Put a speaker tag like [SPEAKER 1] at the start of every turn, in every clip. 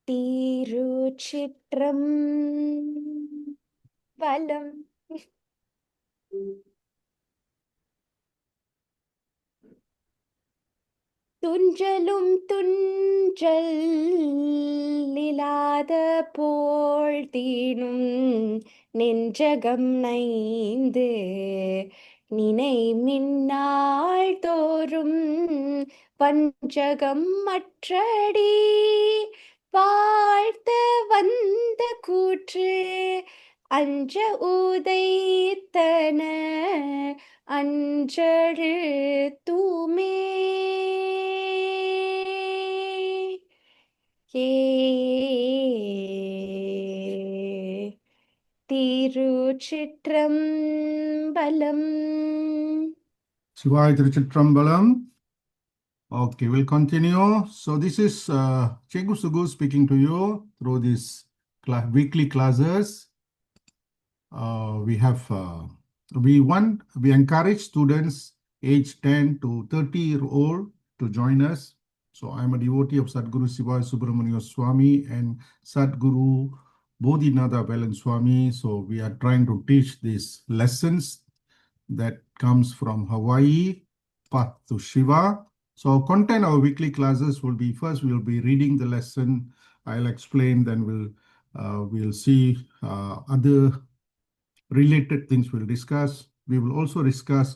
[SPEAKER 1] திருச்சிற்றம்பலம். துஞ்சலும் துஞ்சல் இலாத போல் தீனும் நெஞ்சகம் நைந்து நினை மின்னாள் தோறும் பஞ்சகம் மற்றடி வாழ்த்த வந்த கூற்று அஞ்ச உதைத்தன அஞ்சழு தூமே ஏ திருச்சிற்றம்பலம்.
[SPEAKER 2] Siva Trichetrambalam. Okay, we'll continue. So this is Chegu Sugu speaking to you through these weekly classes. We encourage students age 10 to 30-year-old to join us. So I'm a devotee of Sadguru Siva Subramaniya Swami and Sadguru Bodhinatha Velan Swami. So we are trying to teach these lessons that comes from Hawaii, path to Shiva. So content our weekly classes will be, first we'll be reading the lesson, I'll explain, then we'll see other related things we'll discuss. We will also discuss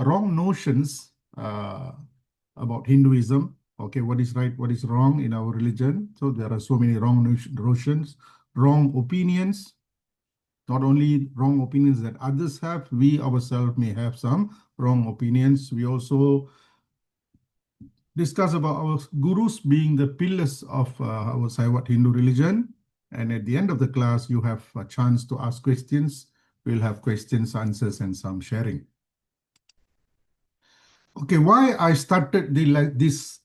[SPEAKER 2] wrong notions about Hinduism. Okay, what is right, what is wrong in our religion. So there are so many wrong notions, wrong opinions. Not only wrong opinions that others have, we ourselves may have some wrong opinions. We also discuss about our gurus being the pillars of our Saivat Hindu religion. And at the end of the class, you have a chance to ask questions. We'll have questions, answers, and some sharing. Okay, why I started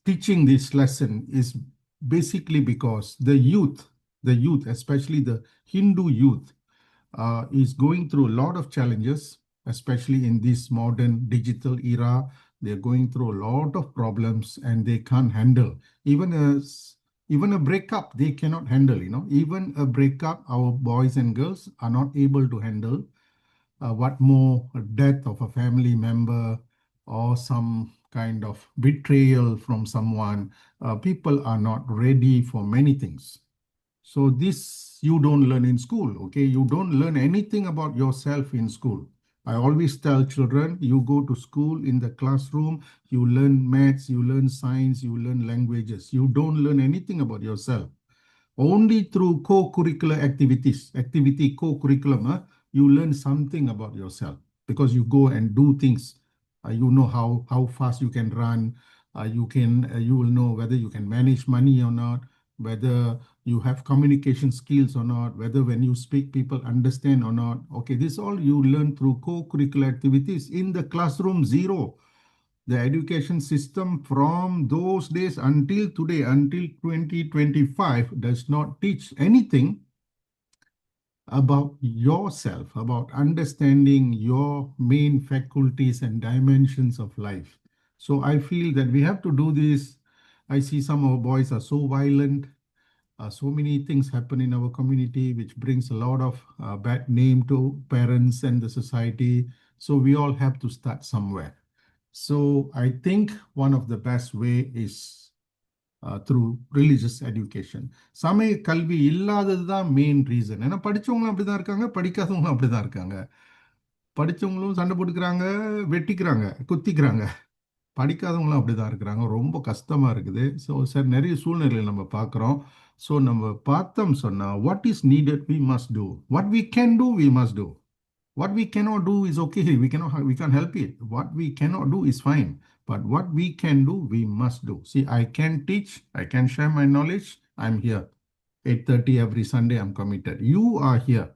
[SPEAKER 2] teaching this lesson is basically because the youth, especially the Hindu youth, is going through a lot of challenges, especially in this modern digital era. They're going through a lot of problems and they can't handle. Even a breakup, they cannot handle, Even a breakup, our boys and girls are not able to handle. What more, death of a family member or some kind of betrayal from someone. People are not ready for many things. So this you don't learn in school, okay? You don't learn anything about yourself in school. I always tell children, you go to school in the classroom, you learn maths, you learn science, you learn languages. You don't learn anything about yourself. Only through co-curricular activity co-curriculum, you learn something about yourself because you go and do things. You know how fast you can run. You will know whether you can manage money or not, whether you have communication skills or not, whether when you speak people understand or not. Okay, this all you learn through co-curricular activities. In the classroom, zero. The education system from those days until today, until 2025, does not teach anything about yourself, about understanding your main faculties and dimensions of life. So I feel that we have to do this. I see some of our boys are so violent. So many things happen in our community, which brings a lot of bad name to parents and the society. So we all have to start somewhere. So I think one of the best way is through religious education. சமய கல்வி இல்லாதது தான் main reason. ஏன்னா படித்தவங்களும் அப்படி தான் இருக்காங்க, படிக்காதவங்களும் அப்படி தான் இருக்காங்க. படித்தவங்களும் சண்டை போட்டுக்கிறாங்க, வெட்டிக்கிறாங்க, குத்திக்கிறாங்க. படிக்காதவங்களும் அப்படி தான் இருக்கிறாங்க. ரொம்ப கஷ்டமாக இருக்குது. ஸோ சார் நிறைய சூழ்நிலைகள் நம்ம பார்க்குறோம். ஸோ நம்ம பார்த்தோம் சொன்னால் what is needed we must do. What we can do we must do. What we cannot do is okay. We can't help it. What we cannot do is fine. But what we can do, we must do. See, I can teach, I can share my knowledge. I'm here. 8:30 every Sunday, I'm committed. You are here.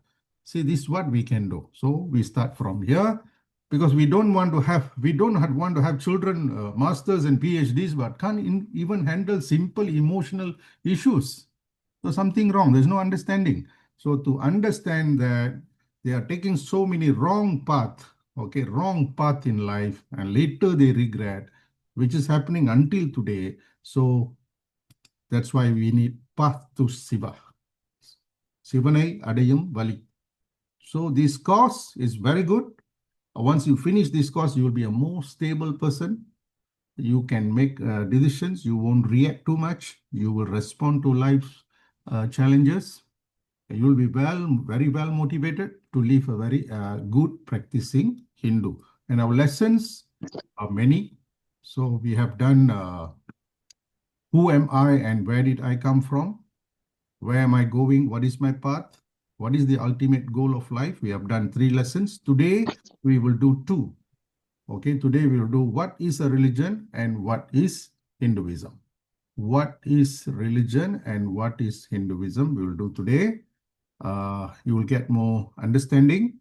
[SPEAKER 2] See, this is what we can do. So we start from here because we don't want to have children, masters and PhDs, but can't even handle simple emotional issues. So something wrong. There's no understanding. So to understand that they are taking so many wrong path in life, and later they regret, which is happening until today. So that's why we need Path to Siva. Sivanai Adayum Vali. So this course is very good. Once you finish this course, you will be a more stable person. You can make decisions. You won't react too much. You will respond to life's challenges. You will be very well motivated to live a very good practicing Hindu. And our lessons are many. So we have done who am I and where did I come from? Where am I going? What is my path? What is the ultimate goal of life? We have done 3 lessons. Today, we will do 2. Okay, today we will do what is a religion and what is Hinduism. What is religion and what is Hinduism? We will do today. You will get more understanding.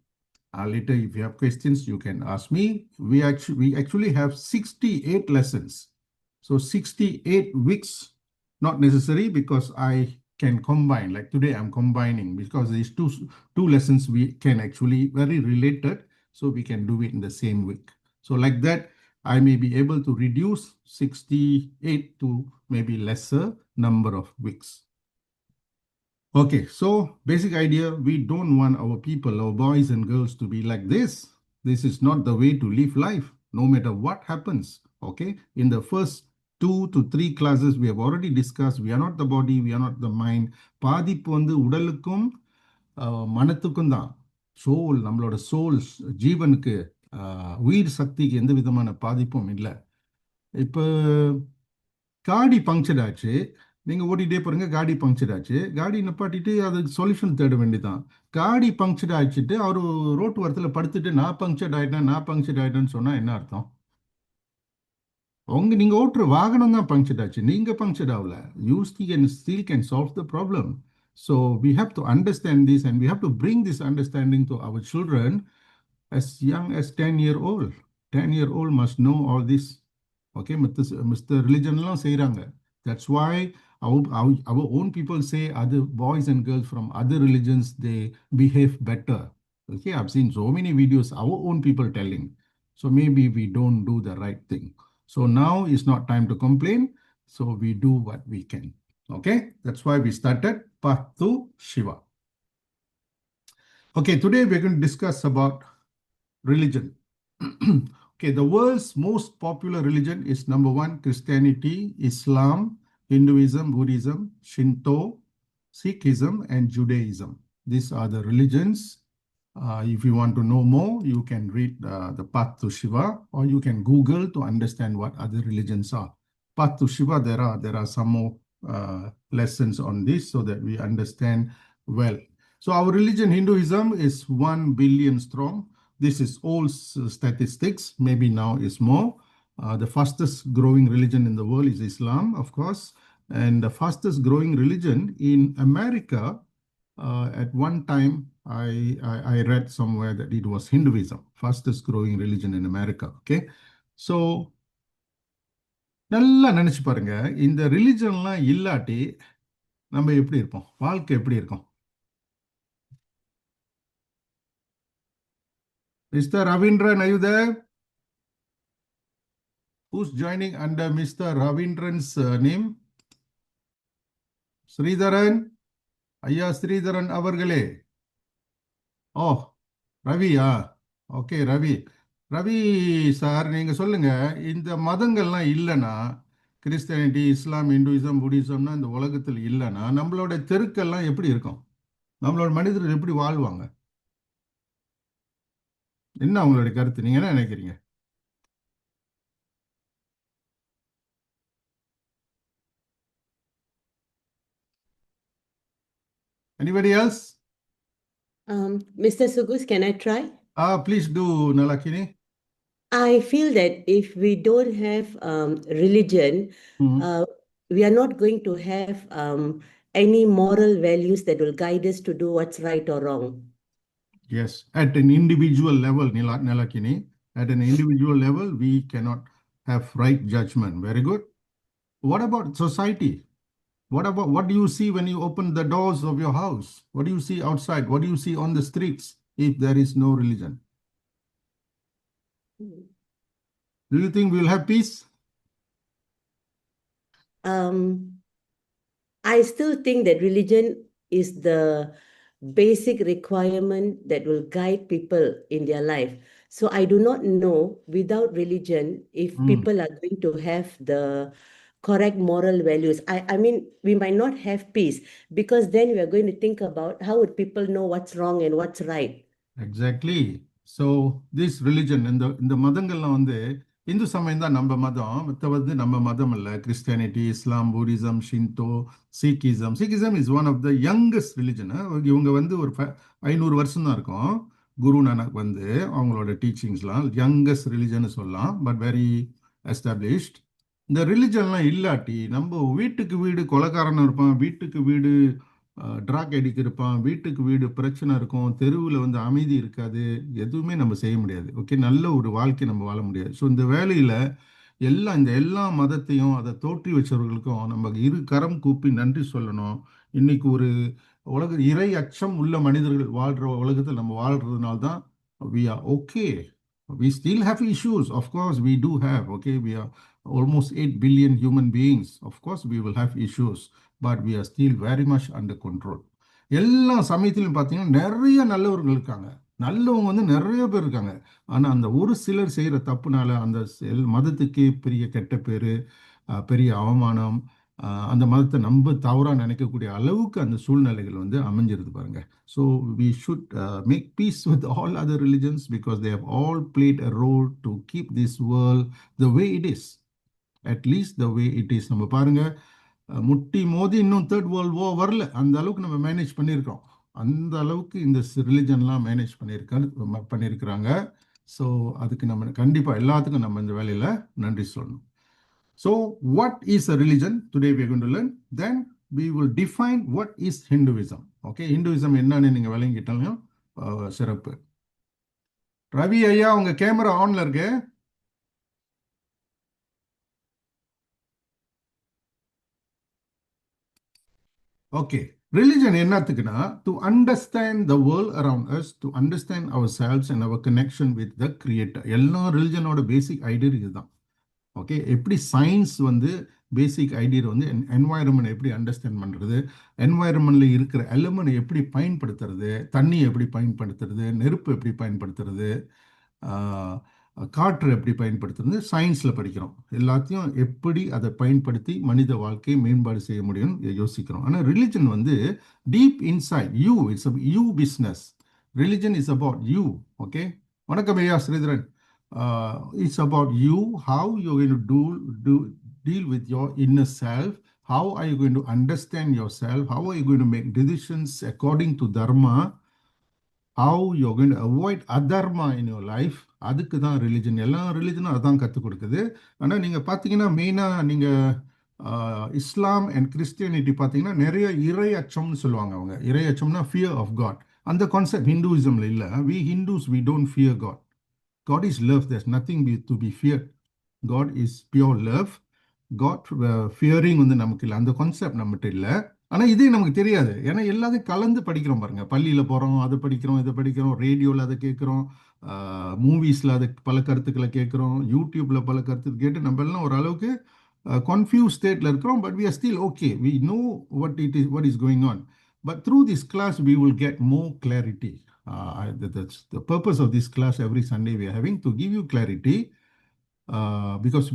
[SPEAKER 2] Later, if you have questions, you can ask me. We actually have 68 lessons. So 68 weeks, not necessary because I can combine. Like today, I'm combining because these two lessons we can actually very related. So we can do it in the same week. So like that, I may be able to reduce 68 to maybe lesser number of weeks. Okay, so basic idea, we don't want our people, our boys and girls to be like this. This is not the way to live life, no matter what happens. Okay, in the first 2 to 3 classes, we have already discussed, we are not the body, we are not the mind. பாதிப்பு வந்து உடலுக்கும் மனத்துக்கும் தான். Soul, நம்மளோட souls, ஜீவனுக்கு உயிர் சக்திக்கு எந்த விதமான பாதிப்பும் இல்லை. இப்போ காடி பங்க்சர் ஆச்சு, நீங்கள் ஓட்டிகிட்டே போகிறீங்க, காடி பங்க்சர் ஆச்சு, காடி நிப்பாட்டிட்டு அதுக்கு சொல்யூஷன் தேட வேண்டியதான். காடி பங்க்சர் ஆச்சுட்டு அவர் ரோட்டு ஓரத்தில் படுத்துட்டு நான் பங்க்சர் ஆகிட்டேன்னு சொன்னால் என்ன அர்த்தம்? நீங்கள் ஓட்டுற வாகனம் தான் பங்க்சர் ஆச்சு, நீங்கள் பங்க்சர் ஆகல. You still can solve the problem. So we have to understand this and we have to bring this understanding to our children as young as 10-year-old. 10-year-old must know all this. Okay, Mr. Religion எல்லாம் செய்கிறாங்க. That's why our own people say other boys and girls from other religions, they behave better. Okay, I've seen so many videos, our own people telling. So maybe we don't do the right thing. So now is not time to complain. So we do what we can. Okay, that's why we started Path to Shiva. Okay, today we're going to discuss about religion. Okay, the world's most popular religion is number 1, Christianity, Islam, Hinduism, Buddhism, Shinto, Sikhism, and Judaism. These are the religions. If you want to know more, you can read the Path to Shiva, or you can Google to understand what other religions are. Path to Shiva, there are some more lessons on this so that we understand well. So our religion, Hinduism, is 1 billion strong. This is old statistics, maybe now is more. The fastest growing religion in the world is Islam, of course. And the fastest growing religion in America, at one time, I read somewhere that it was Hinduism, fastest growing religion in America. Okay. So, நல்லா நினைச்சு பாருங்க, இந்த ரிலிஜன்லாம் இல்லாட்டி நம்ம எப்படி இருப்போம், வாழ்க்கை எப்படி இருக்கும்? Mr. Ravindran, are you there? Who's joining under Mr. Ravindran's name? Sridharan? ஐயா ஸ்ரீதரன் அவர்களே. ஓ, ரவியா? ஓகே, ரவி. ரவி சார், நீங்கள் சொல்லுங்க, இந்த மதங்கள்லாம் இல்லைன்னா, கிறிஸ்டியானிட்டி, இஸ்லாம், இந்துயிசம், புத்திசம்னா இந்த உலகத்தில் இல்லைன்னா நம்மளோட தெருக்கெல்லாம் எப்படி இருக்கும்? நம்மளோட மனிதர்கள் எப்படி வாழ்வாங்க? என்ன உங்களுடைய கருத்து? நீங்க என்ன நினைக்கிறீங்க? Anybody else?
[SPEAKER 3] Mr. Sugus, can I try?
[SPEAKER 2] Please do, Nalakini.
[SPEAKER 3] I feel that if we don't have religion, we are not going to have any moral values that will guide us to do what's right or wrong.
[SPEAKER 2] Yes, at an individual level, Nalakini, at an individual level, we cannot have right judgment. Very good. What about society? What do you see when you open the doors of your house? What do you see outside? What do you see on the streets if there is no religion? Do you think we'll have peace?
[SPEAKER 3] I still think that religion is the basic requirement that will guide people in their life. So I do not know without religion if
[SPEAKER 2] Mm,
[SPEAKER 3] people are going to have the correct moral values. I mean, we might not have peace because then we are going to think about how would people know what's wrong and what's right.
[SPEAKER 2] exactly. So this religion, இந்த மதங்கள்லாம் வந்து இந்து சமயம் தான் நம்ம மதம், மற்ற வந்து நம்ம மதம் இல்லை. Christianity, Islam, Buddhism, Shinto, Sikhism. Sikhism is one of the youngest religion. இவங்க வந்து ஒரு 500 வருஷம் தான் இருக்கும். குரு நானக் வந்து அவங்களோட டீச்சிங்ஸ்லாம் யங்கஸ்ட் ரிலிஜன் சொல்லலாம், பட் வெரி எஸ்டாப்ளிஷ்ட். இந்த ரிலிஜன்லாம் இல்லாட்டி நம்ம வீட்டுக்கு வீடு கொலைக்காரன் இருப்பான், வீட்டுக்கு வீடு ட்ராக் அடிக்க இருப்பான், வீட்டுக்கு வீடு பிரச்சனை இருக்கும், தெருவில் வந்து அமைதி இருக்காது, எதுவுமே நம்ம செய்ய முடியாது. ஓகே, நல்ல ஒரு வாழ்க்கை நம்ம வாழ முடியாது. ஸோ இந்த வேலையில் இந்த எல்லா மதத்தையும் அதை தோற்றி வச்சவர்களுக்கும் நம்ம இரு கரம் கூப்பி நன்றி சொல்லணும். இன்னைக்கு ஒரு இறை அச்சம் உள்ள மனிதர்கள் வாழ்கிற உலகத்தில் நம்ம வாழ்கிறதுனால தான் we are okay. We still have issues. Of course, we do have. Okay, we are almost 8 billion human beings. Of course, we will have issues, but we are still very much under control. எல்லா சமயத்திலும் பார்த்தீங்கன்னா நிறைய நல்லவர்கள் இருக்காங்க. நல்லவங்க வந்து நிறைய பேர் இருக்காங்க. ஆனால் அந்த ஒரு சிலர் செய்கிற தப்புனால அந்த மதத்துக்கே பெரிய கெட்ட பேர், பெரிய அவமானம், அந்த மதத்தை நம்ம தவறாக நினைக்கக்கூடிய அளவுக்கு அந்த சூழ்நிலைகள் வந்து அமைஞ்சிருது பாருங்க. So we should make peace with all other religions because they have all played a role to keep this world the way it is. At least the way it is. நம்ம பாருங்க, முட்டி மோதி இன்னும் தேர்ட் வேர்ல்ட் வார் வரல, அந்த அளவுக்கு நம்ம manage பண்ணியிருக்கோம். அந்த அளவுக்கு இந்த ரிலிஜன்லாம் மேனேஜ் பண்ணியிருக்கிறாங்க. ஸோ அதுக்கு நம்ம கண்டிப்பாக எல்லாத்துக்கும் நம்ம இந்த வேலையில் நன்றி சொல்லணும். So, what is a religion? Today we are going to learn. Then we will define what is Hinduism. Okay, Hinduism என்னன்னு நீங்க விளங்கிட்டாலும் சிறப்பு. ரவி ஐயா, உங்க கேமரா ஆன்ல இருக்கு. Okay, religion என்னத்துக்குன்னா to understand the world around us, to understand ourselves and our connection with the creator. எல்லா ரிலிஜனோட basic idea இதுதான். Okay, எப்படி சயின்ஸ் வந்து பேசிக் ஐடியா வந்து என்வாயர்மெண்ட் எப்படி அண்டர்ஸ்டாண்ட் பண்ணுறது, என்வாயர்மெண்ட்டில் இருக்கிற எலமெண்ட் எப்படி பயன்படுத்துறது, தண்ணி எப்படி பயன்படுத்துறது, நெருப்பு எப்படி பயன்படுத்துறது, காற்று எப்படி பயன்படுத்துறது, சயின்ஸில் படிக்கிறோம். எல்லாத்தையும் எப்படி அதை பயன்படுத்தி மனித வாழ்க்கையை மேம்பாடு செய்ய முடியும்னு யோசிக்கிறோம். ஆனால் ரிலிஜன் வந்து deep inside you, it's you business. Religion is about you. Okay, வணக்கம் ஐயா Sridharan. It's about you, how you're going to deal with your inner self, how are you going to understand yourself, how are you going to make decisions according to dharma, how you're going to avoid adharma in your life. அதுக்கு தான் religion. எல்லா ரிலிஜனும் அதான் கற்றுக் கொடுக்குது. ஆனால் நீங்கள் பார்த்தீங்கன்னா மெயினாக நீங்கள் இஸ்லாம் அண்ட் கிறிஸ்டியானிட்டி பார்த்தீங்கன்னா நிறைய இறை அச்சம்னு சொல்லுவாங்க. அவங்க இறை அச்சம்னா ஃபியர் ஆஃப் காட். அந்த கான்செப்ட் ஹிந்துவிசமில் இல்லை. We Hindus we don't fear God. God is love. There's nothing to be feared. God is pure love. God fearing வந்து நமக்கு இல்லை. அந்த கான்செப்ட் நம்மகிட்ட இல்லை. ஆனால் இதே நமக்கு தெரியாது. ஏன்னா எல்லாத்தையும் கலந்து படிக்கிறோம் பாருங்க. பள்ளியில் போகிறோம், அதை படிக்கிறோம், இதை படிக்கிறோம், ரேடியோவில் அதை கேட்குறோம், மூவிஸில் அதை பல கருத்துக்களை கேட்குறோம், யூடியூப்பில் பல கருத்து கேட்டு நம்ம எல்லாம் ஓரளவுக்கு கன்ஃபியூஸ் ஸ்டேட்டில் இருக்கிறோம். But we are still okay. We know what is going on. But through this class we will get more clarity. That's the purpose of this class. Every Sunday we are having to give you clarity, because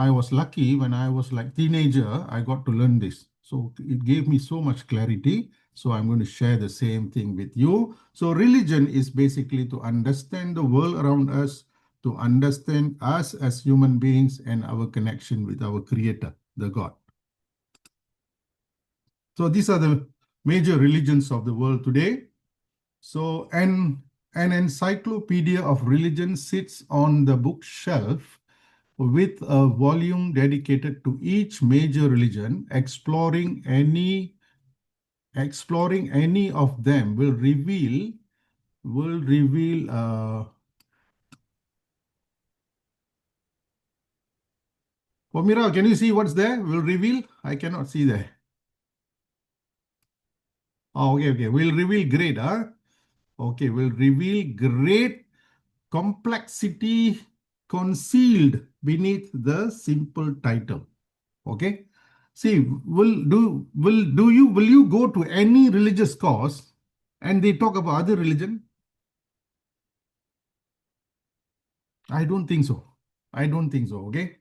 [SPEAKER 2] I was lucky when I was like teenager, I got to learn this. So it gave me so much clarity. So I'm going to share the same thing with you. So religion is basically to understand the world around us, to understand us as human beings and our connection with our creator, the God. So these are the major religions of the world today. So an encyclopedia of religion sits on the bookshelf with a volume dedicated to each major religion. Exploring any of them will reveal Pomira, can you see what's there? Will reveal? I cannot see there. Oh, okay. Will reveal great, huh? Okay, will reveal great complexity concealed beneath the simple title. Okay, See, will you go to any religious cause and they talk about other religion? I don't think so. I don't think so. Okay.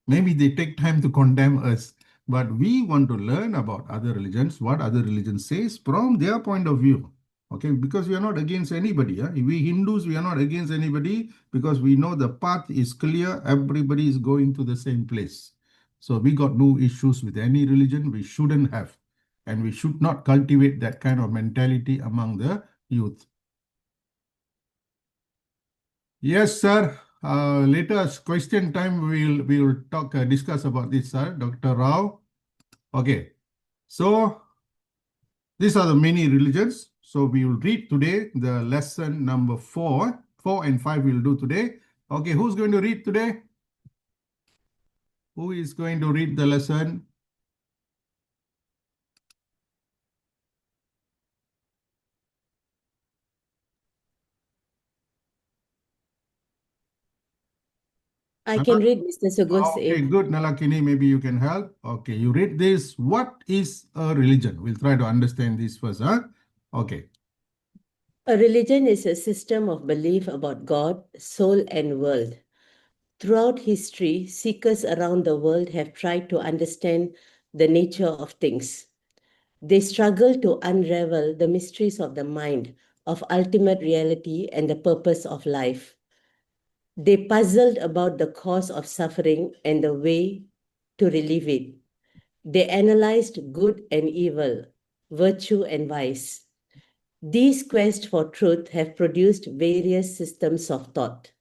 [SPEAKER 2] Maybe they take time to condemn us, but we want to learn about other religions, what other religion says from their point of view. Okay, because we are not against anybody. We Hindus, we are not against anybody because we know the path is clear. Everybody is going to the same place. So we got no issues with any religion. We shouldn't have. And we should not cultivate that kind of mentality among the youth. Yes, sir. Later question time we will talk discuss about this, sir. Dr. Rao. Okay. So these are the many religions. So we will read today the lesson number 4. 4 and 5 we will do today. Okay, who's going to read today? Who is going to read the lesson?
[SPEAKER 3] I can read Mr. Sugul's
[SPEAKER 2] Okay,
[SPEAKER 3] if
[SPEAKER 2] good. Nalakini, maybe you can help. Okay, you read this. What is a religion? We'll try to understand this first. Okay.
[SPEAKER 3] a religion is a system of belief about God, soul, and world. Throughout history, seekers around the world have tried to understand the nature of things. They struggle to unravel the mysteries of the mind, of ultimate reality, and the purpose of life. They puzzled about the cause of suffering and the way to relieve it. They analyzed good and evil, virtue and vice. These quests for truth have produced various systems of thought.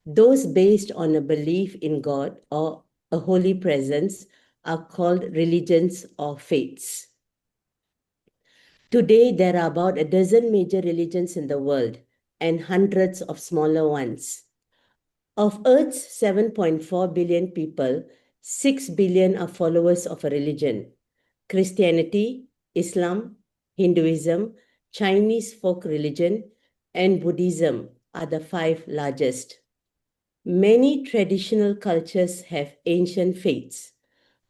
[SPEAKER 3] Those based on a belief in God or a holy presence are called religions or faiths. Today, there are about a dozen major religions in the world and hundreds of smaller ones. Of Earth's 7.4 billion people, 6 billion are followers of a religion. Christianity, Islam, Hinduism, Chinese folk religion, and Buddhism are the 5 largest. Many traditional cultures have ancient faiths.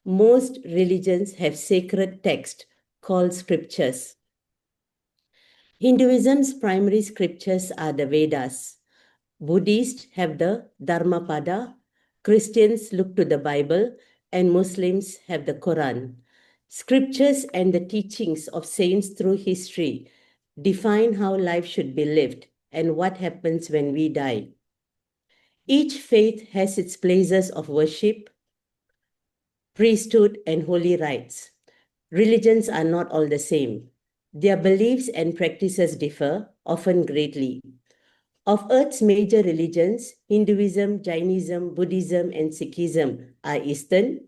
[SPEAKER 3] Most religions have sacred texts called scriptures. Hinduism's primary scriptures are the Vedas. Buddhists have the Dharmapada, Christians look to the Bible, and Muslims have the Quran. Scriptures and the teachings of saints through history define how life should be lived and what happens when we die. Each faith has its places of worship, priesthood, and holy rites. Religions are not all the same. Their beliefs and practices differ, often greatly. Of Earth's major religions, Hinduism, Jainism, Buddhism, and Sikhism are Eastern.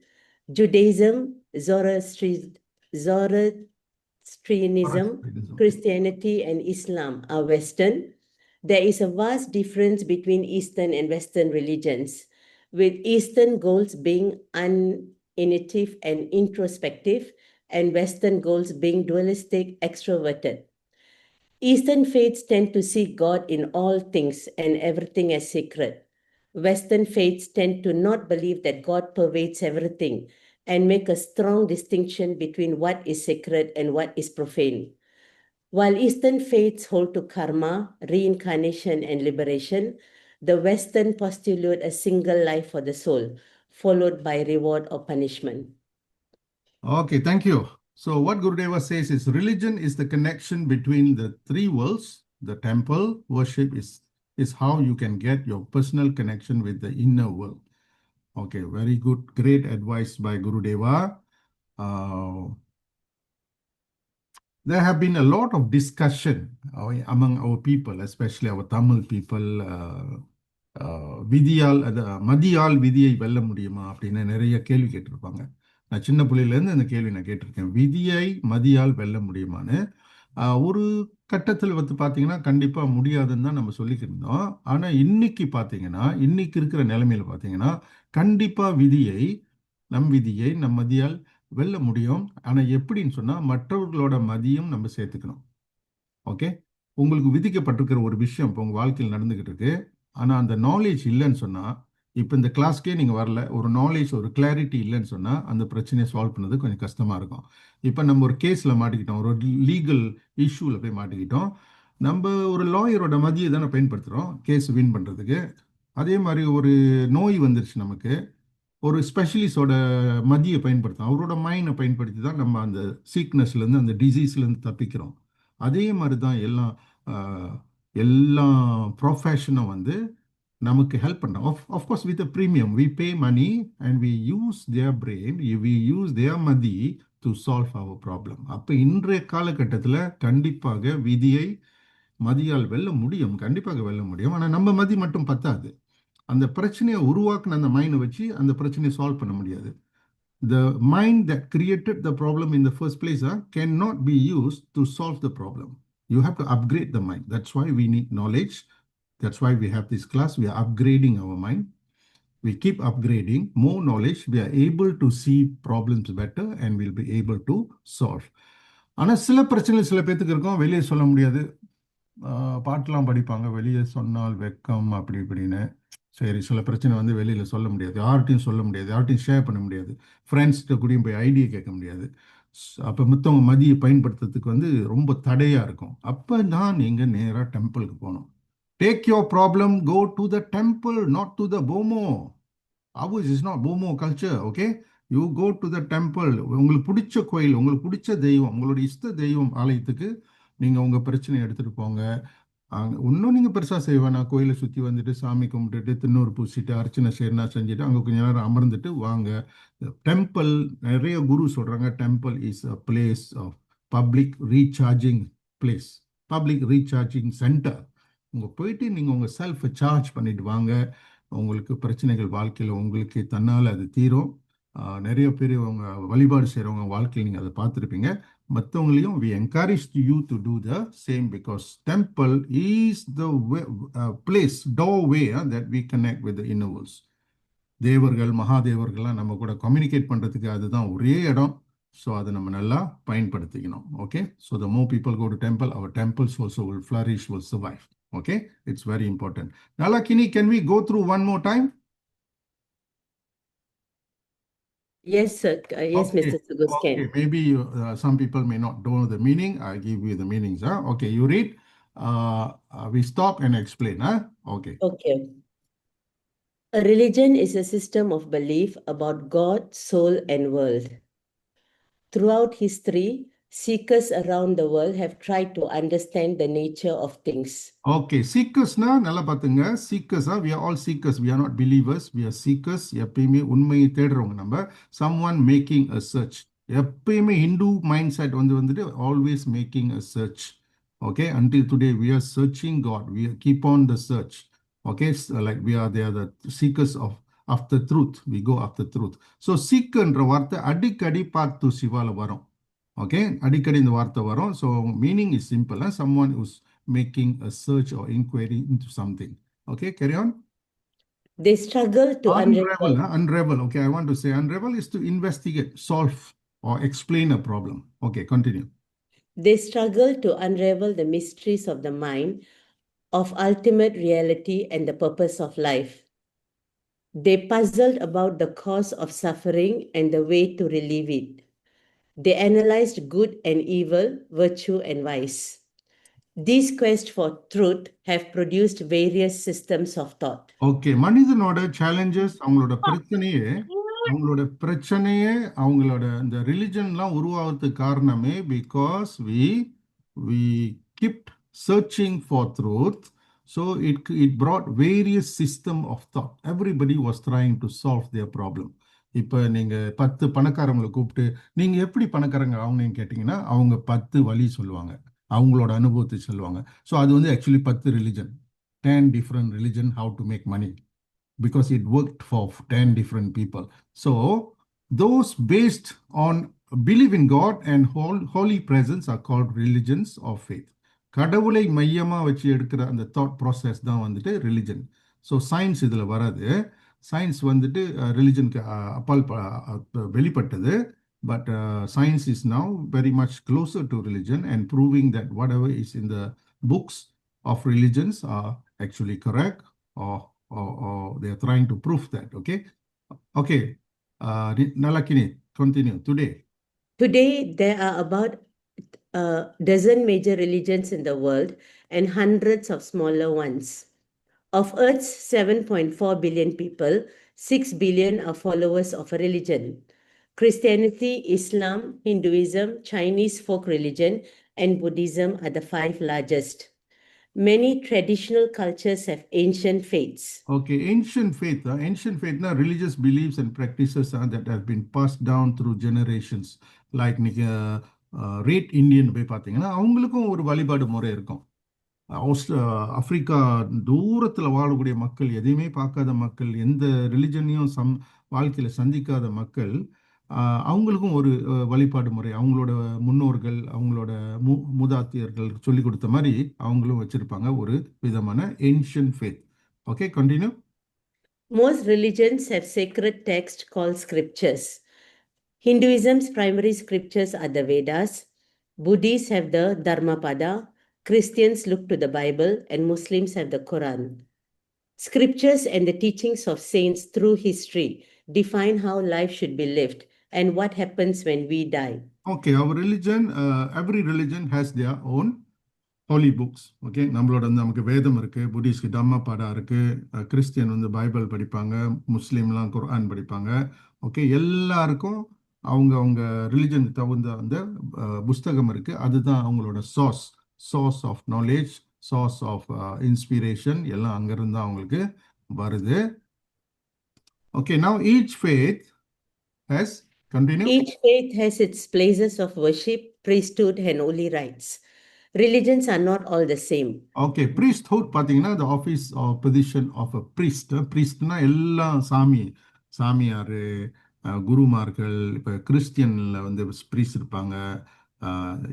[SPEAKER 3] Judaism, Zoroastrianism, Christianity, and Islam are Western. There is a vast difference between Eastern and Western religions, with Eastern goals being unintuitive and introspective, and Western goals being dualistic, extroverted. Eastern faiths tend to see God in all things and everything as sacred. Western faiths tend to not believe that God pervades everything and make a strong distinction between what is sacred and what is profane. While Eastern faiths hold to karma, reincarnation, and liberation, the Western postulate a single life for the soul, followed by reward or punishment.
[SPEAKER 2] Okay, thank you. So what Gurudeva says is religion is the connection between the 3 worlds. The temple worship is how you can get your personal connection with the inner world. Okay, very good, great advice by Gurudeva. There have been a lot of discussion among our people, especially our Tamil people. விதியால் அது மதியால் விதியை வெல்ல முடியுமா அப்படின்னு நிறைய கேள்வி கேட்டிருப்பாங்க. நான் சின்ன பிள்ளையிலேருந்து அந்த கேள்வி நான் கேட்டிருக்கேன். விதியை மதியால் வெல்ல முடியுமான்னு. ஒரு கட்டத்தில் பார்த்தீங்கன்னா கண்டிப்பாக முடியாதுன்னு தான் நம்ம சொல்லிக்கிட்டு இருந்தோம். ஆனால் இன்னைக்கு பார்த்தீங்கன்னா இன்னைக்கு இருக்கிற நிலைமையில பார்த்தீங்கன்னா கண்டிப்பாக விதியை நம் மதியால் வெல்ல முடியும். ஆனால் எப்படின்னு சொன்னால் மற்றவர்களோட மதியம் நம்ம சேர்த்துக்கணும். ஓகே, உங்களுக்கு விதிக்கப்பட்டிருக்கிற ஒரு விஷயம் இப்போ உங்கள் வாழ்க்கையில் நடந்துக்கிட்டு இருக்கு. ஆனால் அந்த நாலேஜ் இல்லைன்னு சொன்னால் இப்போ இந்த கிளாஸ்க்கே நீங்கள் வரல, ஒரு நாலேஜ் ஒரு கிளாரிட்டி இல்லைன்னு சொன்னால் அந்த பிரச்சனையை சால்வ் பண்ணது கொஞ்சம் கஷ்டமாக இருக்கும். இப்போ நம்ம ஒரு கேஸில் மாட்டிக்கிட்டோம், ஒரு லீகல் இஷ்யூவில் போய் மாட்டிக்கிட்டோம். நம்ம ஒரு லாயரோட மதியை தானே பயன்படுத்துகிறோம் கேஸ் வின் பண்ணுறதுக்கு. அதே மாதிரி ஒரு நோய் வந்துருச்சு நமக்கு, ஒரு ஸ்பெஷலிஸ்டோட மதியை பயன்படுத்தும், அவரோட மைண்டை பயன்படுத்தி தான் நம்ம அந்த சீக்னஸ்லேருந்து அந்த டிசீஸ்லேருந்து தப்பிக்கிறோம். அதே மாதிரி தான் எல்லா ப்ரொஃபஷனும் வந்து நமக்கு ஹெல்ப் பண்ணுறோம். Of course with premium we pay money and we use their brain, we use their மதி டு சால்வ் அவர் ப்ராப்ளம். அப்போ இன்றைய காலகட்டத்தில் கண்டிப்பாக விதியை மதியால் வெல்ல முடியும், கண்டிப்பாக வெல்ல முடியும். ஆனால் நம்ம மதி மட்டும் பத்தாது. அந்த பிரச்சனையை உருவாக்குன அந்த மைண்டை வச்சு அந்த பிரச்சனையை சால்வ் பண்ண முடியாது. The mind that created the problem in the first place cannot be used to solve the problem. You have to upgrade the mind. That's why we need knowledge. That's why we have this class. We are upgrading our mind. We keep upgrading. More knowledge, we are able to see problems better and we'll be able to solve. ஆனால் சில பிரச்சனை சில பேத்துக்கு இருக்கும், வெளியே சொல்ல முடியாது. பாட்டெலாம் படிப்பாங்க, வெளியே சொன்னால் வெக்கம் அப்படி இப்படின்னு. சரி, சில பிரச்சனை வந்து வெளியில் சொல்ல முடியாது, யார்கிட்டையும் சொல்ல முடியாது, யார்கிட்டையும் ஷேர் பண்ண முடியாது, ஃப்ரெண்ட்ஸ்கிட்ட கூடயும் போய் ஐடியா கேட்க முடியாது. அப்போ மற்றவங்க மதியை பயன்படுத்துறதுக்கு வந்து ரொம்ப தடையாக இருக்கும். அப்போ தான் நீங்கள் நேராக டெம்பிளுக்கு போகணும். Take your problem, go to the temple, not to the போமோ. Ours is not Bomo culture, okay? You go to the temple. உங்களுக்கு பிடிச்ச கோயில், உங்களுக்கு பிடிச்ச தெய்வம், உங்களோட இஷ்ட தெய்வம் ஆலயத்துக்கு நீங்கள் உங்கள் பிரச்சனையை எடுத்துகிட்டு போங்க. இன்னும் நீங்கள் பெருசாக செய்வேன், நான் கோயிலை சுற்றி வந்துட்டு சாமி கும்பிட்டுட்டு தின்னூறு பூசிட்டு அர்ச்சனை செய்யறனா செஞ்சுட்டு அங்கே கொஞ்ச நேரம் அமர்ந்துட்டு வாங்க. டெம்பிள், நிறைய குரு சொல்கிறாங்க, temple is a place of public recharging place, public recharging center. உங்கள் போயிட்டு நீங்கள் உங்கள் செல்ஃபை சார்ஜ் பண்ணிட்டு வாங்க. உங்களுக்கு பிரச்சனைகள் வாழ்க்கையில் உங்களுக்கு தன்னால் அது தீரும். நிறைய பேர் அவங்க வழிபாடு செய்கிறவங்க வாழ்க்கையில் நீங்கள் அதை பார்த்துருப்பீங்க. மற்றவங்களையும் we encourage you to do the same because temple is the place, doorway that we connect with the inner worlds. தேவர்கள் மகாதேவர்கள்லாம் நம்ம கூட கம்யூனிகேட் பண்ணுறதுக்கு அதுதான் ஒரே இடம். ஸோ அதை நம்ம நல்லா பயன்படுத்திக்கணும். Okay, so the more people go to temple, our temples also will flourish, will survive. Okay, it's very important. Nalakini, can we go through one more time?
[SPEAKER 3] Yes, sir. Yes,
[SPEAKER 2] Okay.
[SPEAKER 3] Mr. Sugus
[SPEAKER 2] Okay,
[SPEAKER 3] can.
[SPEAKER 2] maybe some people may not know the meaning. I'll give you the meanings. Okay, you read. We stop and explain. Okay.
[SPEAKER 3] Okay. A religion is a system of belief about God, soul, and world. Throughout history, seekers around the world have tried to understand the nature of things.
[SPEAKER 2] Okay, seekers na nalla pathunga. Seekers we are all seekers. We are not believers. We are seekers. எப்பயுமே உண்மையை தேடுறவங்க நம்ம. Someone making a search. எப்பயுமே Hindu mindset வந்துட்டு always making a search. Okay, until today we are searching God. We keep on the search. Okay, so like they are the seekers of after truth. We go after truth. So seekerன்ற வார்த்தை அடிக்கடி பார்த்து சிவால வரும். Okay, அடிக்கடி இந்த வார்த்தை வரும். So meaning is simple. Someone who's making a search or inquiry into something. Okay, carry on.
[SPEAKER 3] They struggle to
[SPEAKER 2] Unravel. Unravel. Okay, I want to say unravel is to investigate, solve, or explain a problem. Okay, continue.
[SPEAKER 3] They struggle to unravel the mysteries of the mind, of ultimate reality and the purpose of life. They puzzled about the cause of suffering and the way to relieve it. They analyzed good and evil, virtue and vice. These quests for truth have produced various systems of thought.
[SPEAKER 2] Okay, மனிதனோட challenges, அவங்களோட பிரச்சனையே அவங்களோட இந்த ரிலிஜன்லாம் உருவாகிறதுக்கு காரணமே because we kept searching for truth. So it brought various system of thought. Everybody was trying to solve their problem. இப்போ நீங்கள் 10 பணக்காரங்களை கூப்பிட்டு நீங்கள் எப்படி பணக்காரங்க ஆகுங்கன்னு கேட்டிங்கன்னா அவங்க 10 வழி சொல்லுவாங்க, அவங்களோட அனுபவத்தை சொல்லுவாங்க. ஸோ அது வந்து actually 10 religion, 10 different religion how to make money because it worked for 10 different people. So those based on belief in God and holy presence are called religions of faith. கடவுளை மையமா வச்சு எடுக்கிற அந்த தாட் ப்ராசஸ் தான் வந்துட்டு religion. So science இதில் வராது. Science வந்துட்டு ரிலிஜனுக்கு அப்பால் வெளிப்பட்டது. But science is now very much closer to religion and proving that whatever is in the books of religions are actually correct or or they are trying to prove that. Okay. Okay. Nalakini, continue.
[SPEAKER 3] Today, there are about a dozen major religions in the world and hundreds of smaller ones. Of Earth's 7.4 billion people, 6 billion are followers of a religion. Christianity, Islam, Hinduism, Chinese folk religion, and Buddhism are the five largest. Many traditional cultures have ancient faiths.
[SPEAKER 2] Okay, ancient faith. Ancient faith, religious beliefs and practices that have been passed down through generations. Like rate Indian போய் பார்த்தீங்கன்னா அவங்களுக்கும் ஒரு வழிபாடு முறை இருக்கும். Africa தூரத்தில் வாழக்கூடிய மக்கள், எதையுமே பார்க்காத மக்கள், எந்த ரிலிஜனையும் வாழ்க்கையில் சந்திக்காத மக்கள், அவங்களுக்கும் ஒரு வழிபாடு முறை, அவங்களோட முன்னோர்கள், அவங்களோட மூதாத்தியர்கள் சொல்லி கொடுத்த மாதிரி அவங்களும் வச்சிருப்பாங்க ஒரு விதமான ancient faith. Okay, continue.
[SPEAKER 3] Most religions have sacred texts called scriptures. Hinduism's primary scriptures are the Vedas. Buddhists have the Dharmapada. Christians look to the Bible, and Muslims have the Quran. Scriptures and the teachings of saints through history define how life should be lived and what happens when we die.
[SPEAKER 2] Okay, our religion, every religion has their own holy books. Okay, நம்மளோட நமக்கு வேதம் இருக்கு, புத்திஸ்ட்க்கு தம்மபாடா இருக்கு, Christian Bible படிப்பாங்க, முஸ்லீம்லாம் குர்ஆன் படிப்பாங்க. Okay, எல்லாருக்கும் அவங்க அவங்க ரிலிஜன் தகுந்த அந்த புஸ்தகம் இருக்கு. அதுதான் அவங்களோட source of knowledge, source of inspiration எல்லாம் அங்கிருந்து அவங்களுக்கு வருது. Okay, now each faith has, continue.
[SPEAKER 3] Each faith has its places of worship, priesthood, and holy rites. Religions are not all the same.
[SPEAKER 2] Okay, priesthood பார்த்தீங்கன்னா the office or position of a priest. priestனா எல்லாம் சாமியார், குருமார்கள். இப்போ கிறிஸ்டியனில் priest இருப்பாங்க,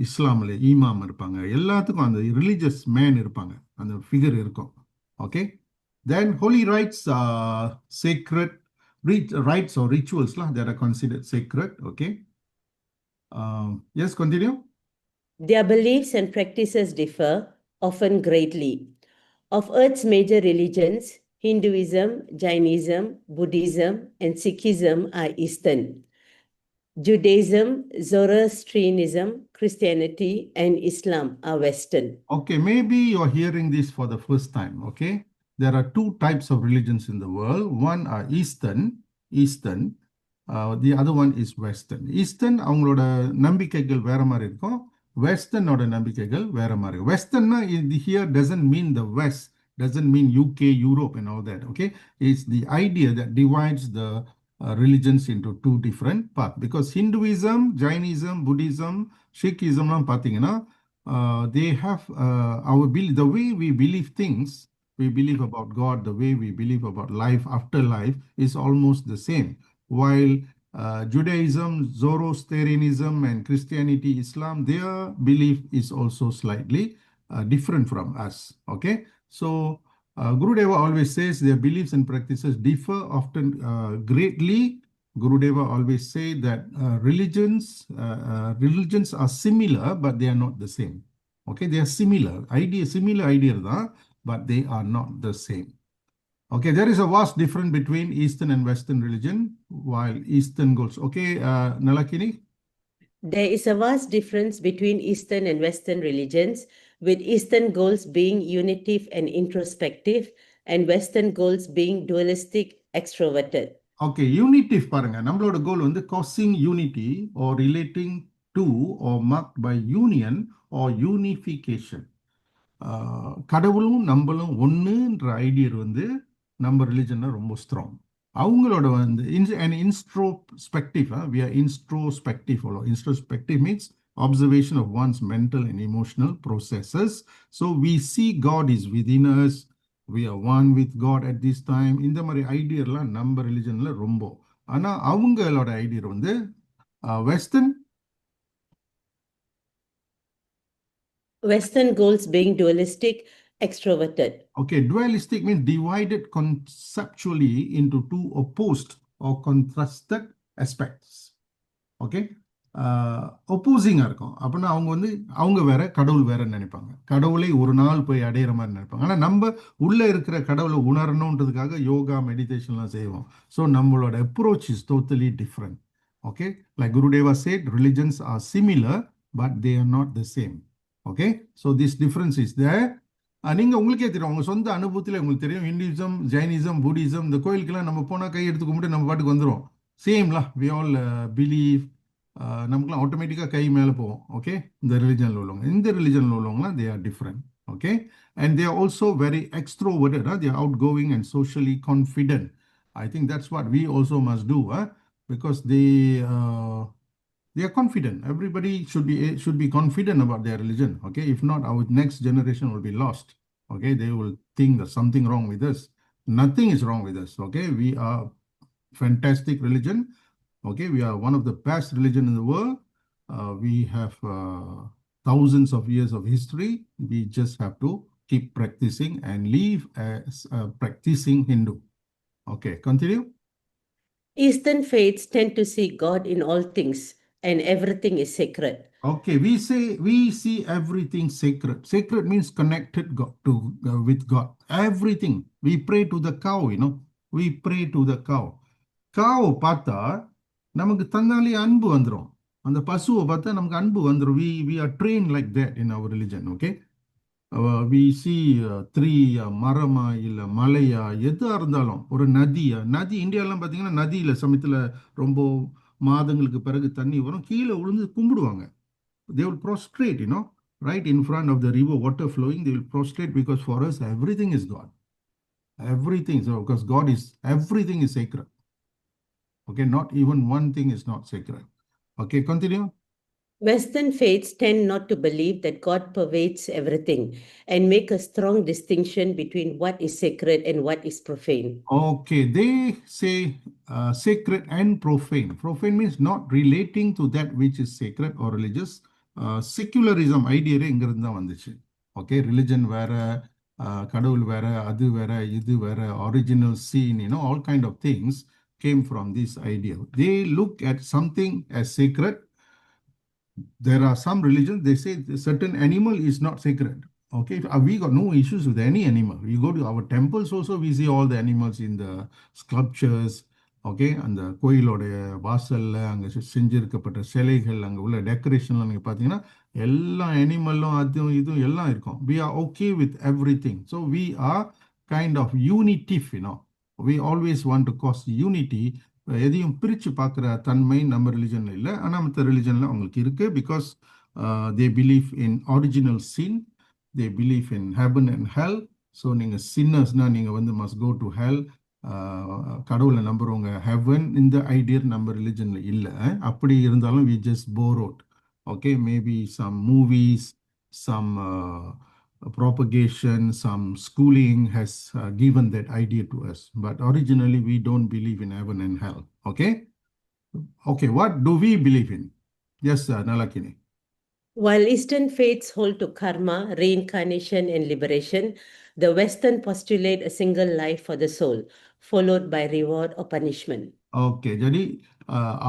[SPEAKER 2] இஸ்லாமில் ஈமாம் இருப்பாங்க. எல்லாத்துக்கும் அந்த religious man இருப்பாங்க, அந்த ஃபிகர் இருக்கும். Okay, then holy rites are sacred rites or rituals that are considered sacred. Okay, yes, continue.
[SPEAKER 3] Their beliefs and practices differ, often greatly. Of Earth's major religions, Hinduism, Jainism, Buddhism, and Sikhism are Eastern. Judaism, Zoroastrianism, Christianity, and Islam are Western.
[SPEAKER 2] Okay, maybe you're hearing this for the first time. Okay, there are two types of religions in the world. One are Eastern. The other one is Western. Eastern, அவங்களோட நம்பிக்கைகள் வேற மாதிரி இருக்கும். Westernோட நம்பிக்கைகள் வேற மாதிரி. Western here doesn't mean the West, doesn't mean UK, Europe and all that. Okay, it's the idea that divides the religions into two different paths. Because Hinduism, Jainism, Buddhism, Sikhism பார்த்தீங்கன்னா they have our belief, the way we believe things, we believe about God, the way we believe about life after life is almost the same. While Judaism, Zoroastrianism, and Christianity, Islam, their belief is also slightly different from us. Okay, so Gurudeva always says their beliefs and practices differ often greatly. Gurudeva always say that religions are similar, but they are not the same. Okay, they are similar idea, but they are not the same. Okay, there is a vast difference between Eastern and Western religion, while Eastern goals. Okay, Nalakini?
[SPEAKER 3] There is a vast difference between Eastern and Western religions, with Eastern goals being unitive and introspective, and Western goals being dualistic, extroverted.
[SPEAKER 2] Okay, unitive பாருங்க. நம்மளோட கோல் causing unity or relating to or marked by union or unification. கடவுளும் நம்மளும் ஒன்றுன்ற idea நம்ம ரிலிஜன்ல ரொம்ப strong. அவங்களோட an introspective, we are introspective. Introspective means observation of one's mental and emotional processes. So we see God is within us, we are one with God at this time. இந்த மாதிரி ஐடியாலாம் நம்ம ரிலிஜன்ல ரொம்ப. ஆனா அவங்களோட idea
[SPEAKER 3] Western goals being dualistic, extroverted.
[SPEAKER 2] Okay, dualistic means divided conceptually into two opposed or contrasted aspects. Okay, ஒப்போசிங்காக இருக்கும். அப்படின்னா அவங்க வந்து அவங்க வேற கடவுள் வேறன்னு நினைப்பாங்க. கடவுளை ஒரு நாள் போய் அடையிற மாதிரி நினைப்பாங்க. ஆனால் நம்ம உள்ளே இருக்கிற கடவுளை உணரணுன்றதுக்காக யோகா மெடிடேஷன்லாம் செய்வோம். ஸோ நம்மளோட approach is totally different. Okay, like Gurudeva said religions are similar but they are not the same. Okay, so this difference is there. நீங்க உங்களுக்கே தெரியும், உங்க சொந்த அனுபவத்தில் உங்களுக்கு தெரியும். ஹிந்துயிசம், ஜைனிசம், புத்திசம், இந்த கோயிலுக்கெல்லாம் நம்ம போனால் கை எடுத்து கும்பிட்டு நம்ம பாட்டுக்கு வந்துடும். சேம்லா, வி ஆல் பிலீவ். நமக்குலாம் ஆட்டோமேட்டிக்காக கை மேலே போவோம். ஓகே, இந்த ரிலிஜனில் உள்ளவங்க, இந்த ரிலிஜனில் உள்ளவங்களாம் they are different. Okay, and they are also very extroverted. They are outgoing and socially confident. I think that's what we also must do, because they are confident. Everybody should be confident about their religion. Okay, if not, our next generation will be lost. Okay, they will think there's something wrong with us. Nothing is wrong with us. Okay, we are fantastic religion. Okay, we are one of the best religion in the world. We have thousands of years of history. We just have to keep practicing and live as a practicing Hindu. Okay, continue.
[SPEAKER 3] Eastern faiths tend to see God in all things and everything is sacred.
[SPEAKER 2] Okay, we see everything sacred. Sacred means connected God to with God. Everything. We pray to the cow, you know. We pray to the cow. Cow பார்த்தா நமக்கு தன்னாலே அன்பு வந்துரும். அந்த பசுவை பார்த்தா நமக்கு அன்பு வந்துரும். We are trained like that in our religion. Okay. We see three மரமா இல்லை மலையா எதாக இருந்தாலும், ஒரு நதியா, நதி இந்தியாலாம் பார்த்தீங்கன்னா நதியில் சமயத்தில் ரொம்ப மாதங்களுக்கு பிறகு தண்ணி வரும், கீழே விழுந்து கும்பிடுவாங்க. They will prostrate, you know, right in front of the river, water flowing. They will prostrate because for us everything is God. Everything. So because God is, everything is sacred. Okay, not even one thing is not sacred. Okay, continue.
[SPEAKER 3] Western faiths tend not to believe that God pervades everything and make a strong distinction between what is sacred and what is profane.
[SPEAKER 2] Okay, they say sacred and profane. Profane means not relating to that which is sacred or religious. Secularism idea இங்கிருந்து தான் வந்துச்சு. Okay, religion வேற, கடவுள் வேற, அது வேற, இது வேற, original sin, you know, all kind of things came from this idea. They look at something as sacred. There are some religions, they say a certain animal is not sacred. Okay, we got no issues with any animal. We go to our temples also, we see all the animals in the sculptures. Okay, அந்த கோயிலோட வாசலில் அங்கே செஞ்சிருக்கப்பட்ட சிலைகள், அங்கே உள்ள டெக்கரேஷன்லாம் நீங்கள் பார்த்தீங்கன்னா எல்லா அனிமலும் அதுவும் இதுவும் எல்லாம் இருக்கும். We are okay with everything. So we are kind of unitive, you know. We always want to cause unity. எதையும் பிரித்து பார்க்குற தன்மை நம்ம ரிலிஜனில் இல்லை, ஆனால் மற்ற ரிலிஜனில் அவங்களுக்கு இருக்குது. Because they believe in original sin, they believe in heaven and hell. So நீங்கள் சின்னர்ஸ்னால் நீங்கள் வந்து மஸ்ட் கோ டு ஹெல். கடவுளை நம்புறவங்க ஹெவன், இந்த ஐடியா நம்ம ரிலிஜனில் இல்லை. அப்படி இருந்தாலும் we just borrowed. Okay, maybe some movies, some propagation, some schooling has given that idea to us. But originally we don't believe in heaven and hell. Okay? Okay, what do we believe in? Yes, Nalakini.
[SPEAKER 3] While Eastern faiths hold to karma, reincarnation, and liberation, the Western postulate a single life for the soul, followed by reward or punishment.
[SPEAKER 2] Okay, jadi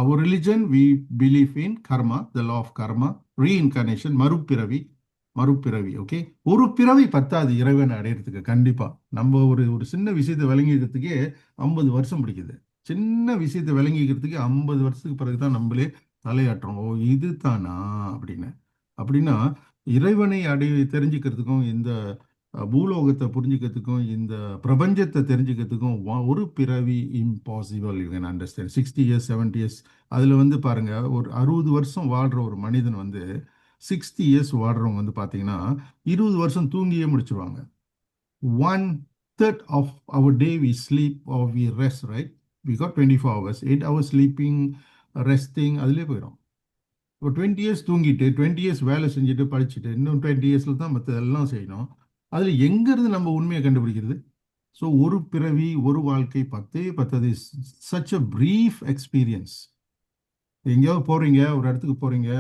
[SPEAKER 2] our religion, we believe in karma, the law of karma, reincarnation, Marupiravi. Okay, ஒரு பிறவி பத்தாது இறைவனை அடையிறதுக்கு. கண்டிப்பா நம்ம ஒரு சின்ன விஷயத்தை விளங்கிக்கிறதுக்கே 50 வருஷம் பிடிக்குது. சின்ன விஷயத்தை விளங்கிக்கிறதுக்கு 50 வருஷத்துக்கு பிறகுதான் நம்மளே தலையாட்டுறோம், ஓ இது தானா அப்படின்னு. அப்படின்னா இறைவனை தெரிஞ்சுக்கிறதுக்கும், இந்த பூலோகத்தை புரிஞ்சுக்கிறதுக்கும், இந்த பிரபஞ்சத்தை தெரிஞ்சுக்கிறதுக்கும் ஒரு பிறவி impossible. You can understand. 60 years 70 years, அதில் வந்து பாருங்க, ஒரு 60 வருஷம் வாழ்கிற ஒரு மனிதன் வந்து 60 இயர்ஸ் வாழ்கிறவங்க வந்து பார்த்தீங்கன்னா 20 வருஷம் தூங்கியே முடிச்சிருவாங்க. 1/3 of our day we sleep or we rest, right? We got 24 hours, 8 hours sleeping, resting, அதிலே போயிடும். இப்போ 20 இயர்ஸ் தூங்கிட்டு 20 இயர்ஸ் வேலை செஞ்சுட்டு படிச்சுட்டு இன்னும் 20 இயர்ஸில் தான் மற்ற எல்லாம் செய்யணும். அதில் எங்கேருந்து நம்ம உண்மையை கண்டுபிடிக்கிறது? ஸோ ஒரு பிறவி, ஒரு வாழ்க்கை பத்தது. Such a brief experience. எங்கேயாவது போகிறீங்க, ஒரு இடத்துக்கு போகிறீங்க,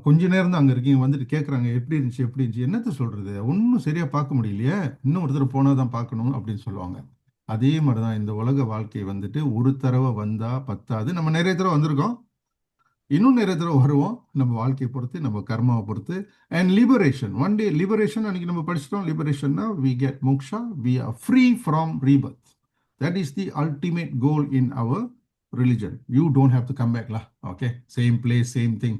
[SPEAKER 2] கொஞ்ச நேரம் தான் அங்கே இருக்கீங்க, வந்துட்டு கேட்குறாங்க எப்படி இருந்துச்சு. என்னத்தை சொல்கிறது, ஒன்றும் சரியாக பார்க்க முடியலையே, இன்னும் ஒருத்தர் போனால் தான் பார்க்கணும் அப்படின்னு சொல்லுவாங்க. அதே மாதிரி தான் இந்த உலக வாழ்க்கை வந்துட்டு ஒரு தடவை வந்தால் பத்தாது. நம்ம நிறைய தடவை வந்திருக்கோம், இன்னும் நிறைய தடவை வருவோம் நம்ம வாழ்க்கையை பொறுத்து நம்ம கர்மாவை பொறுத்து. And liberation, one day liberation அன்னைக்கு நம்ம படிச்சிட்டோம். லிபரேஷன்னா we get moksha, we are free from rebirth. That is the ultimate goal in our religion. You don't have to come back லா. Okay, same place same thing.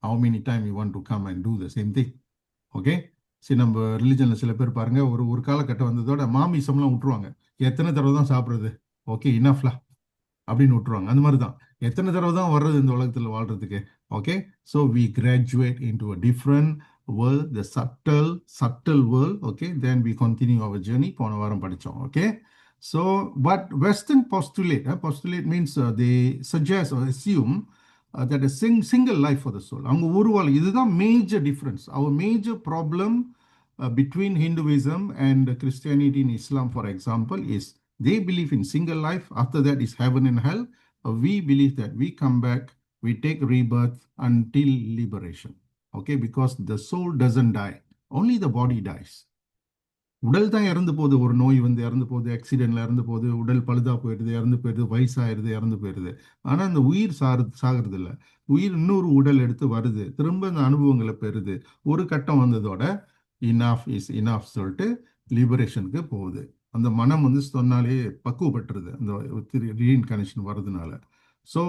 [SPEAKER 2] How many time you want to come and do the same thing. Okay, சரி, நம்ம ரிலிஜனில் சில பேர் பாருங்க, ஒரு ஒரு காலகட்டம் வந்ததோட மாமிசம்லாம் விட்டுருவாங்க. எத்தனை தடவை தான் சாப்பிட்றது, ஓகே இனஃப்லா அப்படின்னு விட்டுருவாங்க. அந்த மாதிரி தான் எத்தனை தடவை தான் வர்றது இந்த உலகத்தில் வாழ்றதுக்கு. Okay, so we graduate in to a different world, the subtle world. Okay, then we continue our journey. போன வாரம் படித்தோம். Okay, so but western postulate means they suggest or assume that a single life for the soul. அவங்க ஒரு இதுதான் major difference. Our major problem between Hinduism and Christianity and Islam, for example, is they believe in single life. After that is heaven and hell. We believe that we come back, we take rebirth until liberation. Okay, because the soul doesn't die, only the body dies. உடல் தான் இறந்து போகுது. ஒரு நோய் வந்து இறந்து போகுது, ஆக்சிடென்ட்ல இறந்து போகுது, உடல் பழுதா போயிடுது, இறந்து போயிடுது, வயசாயிருது, இறந்து போயிடுது. ஆனால் அந்த உயிர் சாகிறது இல்லை. உயிர் இன்னொரு உடல் எடுத்து வருது, திரும்ப அந்த அனுபவங்களை பெறுது. ஒரு கட்டம் வந்ததோட இனாஃப் இஸ் இனாஃப் சொல்லிட்டு லிபரேஷனுக்கு போகுது. அந்த மனம் வந்து சொன்னாலே பக்குவப்பட்டுருது அந்த ரீஇன்கார்னேஷன் வர்றதுனால. So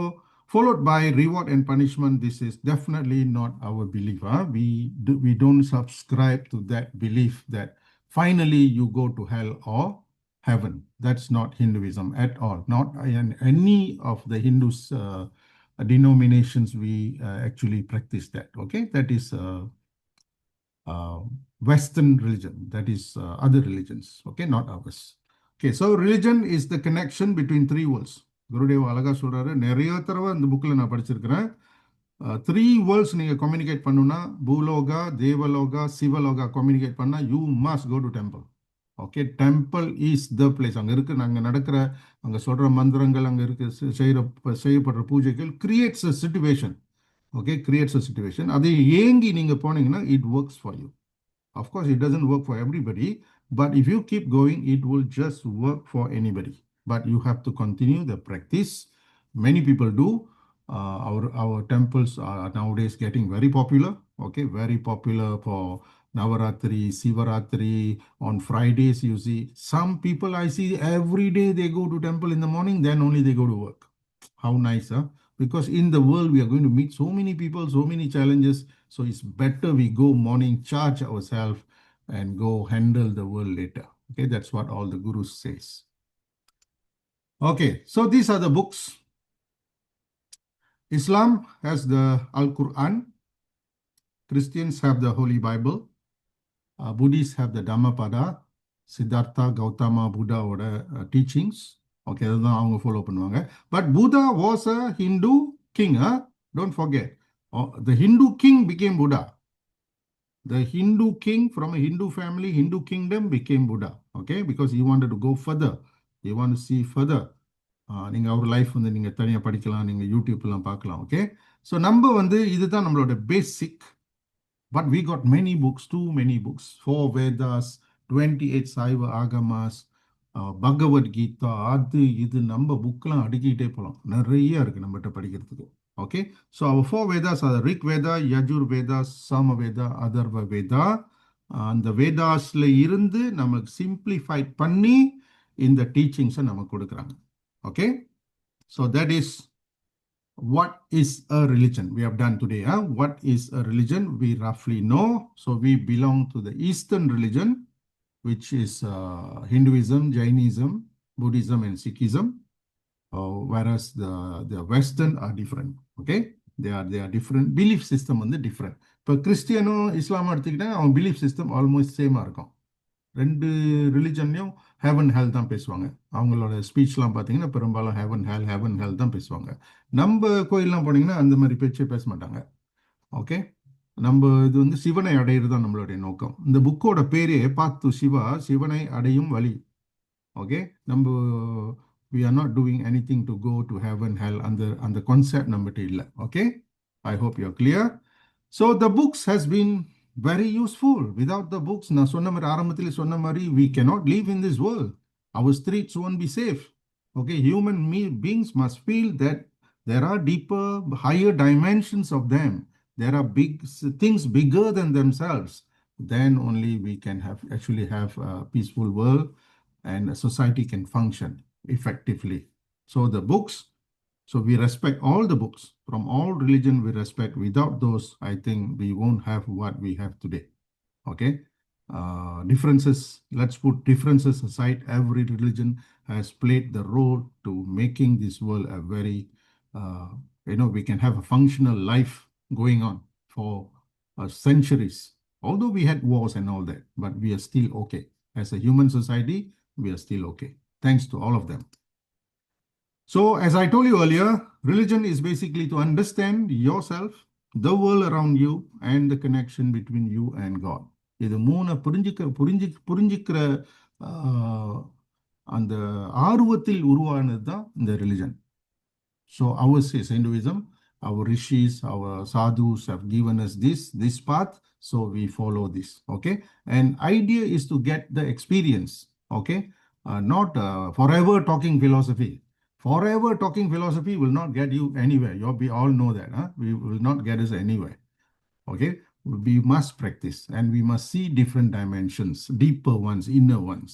[SPEAKER 2] followed by reward and punishment. This is definitely not our belief. We don't subscribe to that belief that finally you go to hell or heaven. That's not Hinduism at all. Not in any of the Hindus denominations we actually practice that. Okay, that is Western religion. That is other religions. Okay, not ours. Okay, so religion is the connection between three worlds. Gurudev அழகா சொல்றாரு, நிறைய தடவை இந்த புக்கில் நான் படிச்சிருக்கிறேன். Three worlds நீங்கள் communicate பண்ணுன்னா, பூலோகா, தேவலோகா, சிவலோகா கம்யூனிகேட் பண்ணால் you must go to temple. Okay, temple is the place. அங்கே இருக்கு, நாங்கள் நடக்கிற, அங்கே சொல்கிற மந்திரங்கள், அங்கே இருக்க செய்யப்படுற பூஜைகள் கிரியேட்ஸ் அ சிச்சுவேஷன். ஓகே, கிரியேட்ஸ் அ சிச்சுவேஷன். அதை ஏங்கி நீங்கள் போனீங்கன்னா it works for you. Of course, it doesn't work for everybody, but if you keep going, it will just work for anybody. But you have to continue the practice. Many people do. Our temples are nowadays getting very popular. Okay, very popular for Navaratri, Sivaratri. On Fridays, you see some people I see every day they go to temple in the morning, then only they go to work. How nice, huh? Because in the world we are going to meet so many people, so many challenges. So it's better we go morning, charge ourselves, and go handle the world later. Okay, that's what all the gurus says. Okay, so these are the books. Islam has the Al-Quran. Christians have the Holy Bible. Buddhists have the Dhammapada, Siddhartha Gautama Buddha teachings. Okay, அதுதான் அவங்க follow பண்ணுவாங்க. But Buddha was a Hindu king. Don't forget. The Hindu king became Buddha. The Hindu king from a Hindu family, Hindu kingdom became Buddha. Okay, because he wanted to go further. He wanted to see further. நீங்கள் அவர் life வந்து நீங்கள் தனியாக படிக்கலாம், நீங்கள் யூடியூப்லாம் பார்க்கலாம். Okay, so நம்ம வந்து இதுதான் நம்மளோட பேசிக். But we got many books, too many books. 4 Vedas, 28 Saiva Agamas, Bhagavad Gita, அது இது நம்ம புக்கெலாம் அடுக்கிட்டே போகலாம். நிறைய இருக்குது நம்மகிட்ட படிக்கிறதுக்கு. Okay, so our 4 Vedas are Rig Veda, Yajur Veda, Sama Veda, Atharva Veda. அந்த வேதாஸில் இருந்து நமக்கு சிம்பிளிஃபை பண்ணி இந்த டீச்சிங்ஸை நமக்கு கொடுக்குறாங்க. Okay, so that is what is a religion we have done today. What is a religion we roughly know. So we belong to the Eastern religion, which is Hinduism, Jainism, Buddhism, and Sikhism. Whereas the Western are different. Okay, they are different. Belief system வந்து different. இப்போ கிறிஸ்டியனும் இஸ்லாமும் எடுத்துக்கிட்டா அவன் belief system almost சேமாக இருக்கும். ரெண்டு ரிலிஜன்லையும் heaven ஹெல் தான் பேசுவாங்க. அவங்களோட ஸ்பீச்லாம் பார்த்தீங்கன்னா பெரும்பாலும் ஹெவன் ஹெல் தான் பேசுவாங்க. நம்ம கோயிலெலாம் போனீங்கன்னா அந்த மாதிரி பேச்சே பேச மாட்டாங்க. ஓகே, நம்ம இது வந்து சிவனை அடையிறது தான் நம்மளுடைய நோக்கம். இந்த புக்கோட பேரே பார்த்து சிவா, சிவனை அடையும் வழி. ஓகே, நம்ம we are not doing anything to go to heaven, hell, and the concept நம்மகிட்ட இல்லை. Okay, I hope you're clear. So the books has been very useful. Without the books, நான் சொன்ன மாதிரி ஆரம்பத்தில் சொன்ன மாதிரி we cannot live in this world. Our streets won't be safe. Okay, human beings must feel that There are deeper, higher dimensions of them. There are big things bigger than themselves. Then only we can actually have a peaceful world and a society can function effectively. So the books, so we respect all the books from all religion we respect. Without those, I think we won't have what we have today. Okay. Differences, let's put differences aside. Every religion has played the role to making this world a very, uh, we can have a functional life going on for centuries. Although we had wars and all that, but we are still okay. As a human society, we are still okay. Thanks to all of them. So, as I told you earlier, religion is basically to understand yourself, the world around you, and the connection between you and God. இது மூணு புரிஞ்சிக்கிற அந்த ஆர்வத்தில் உருவானது தான் இந்த religion. So ours is Hinduism. Our rishis, our sadhus have given us this path, so we follow this. Okay, and idea is to get the experience. Okay, not forever talking philosophy. Forever talking philosophy will not get you anywhere. We all know that. We will not get us anywhere. Okay, we must practice and we must see different dimensions, deeper ones, inner ones.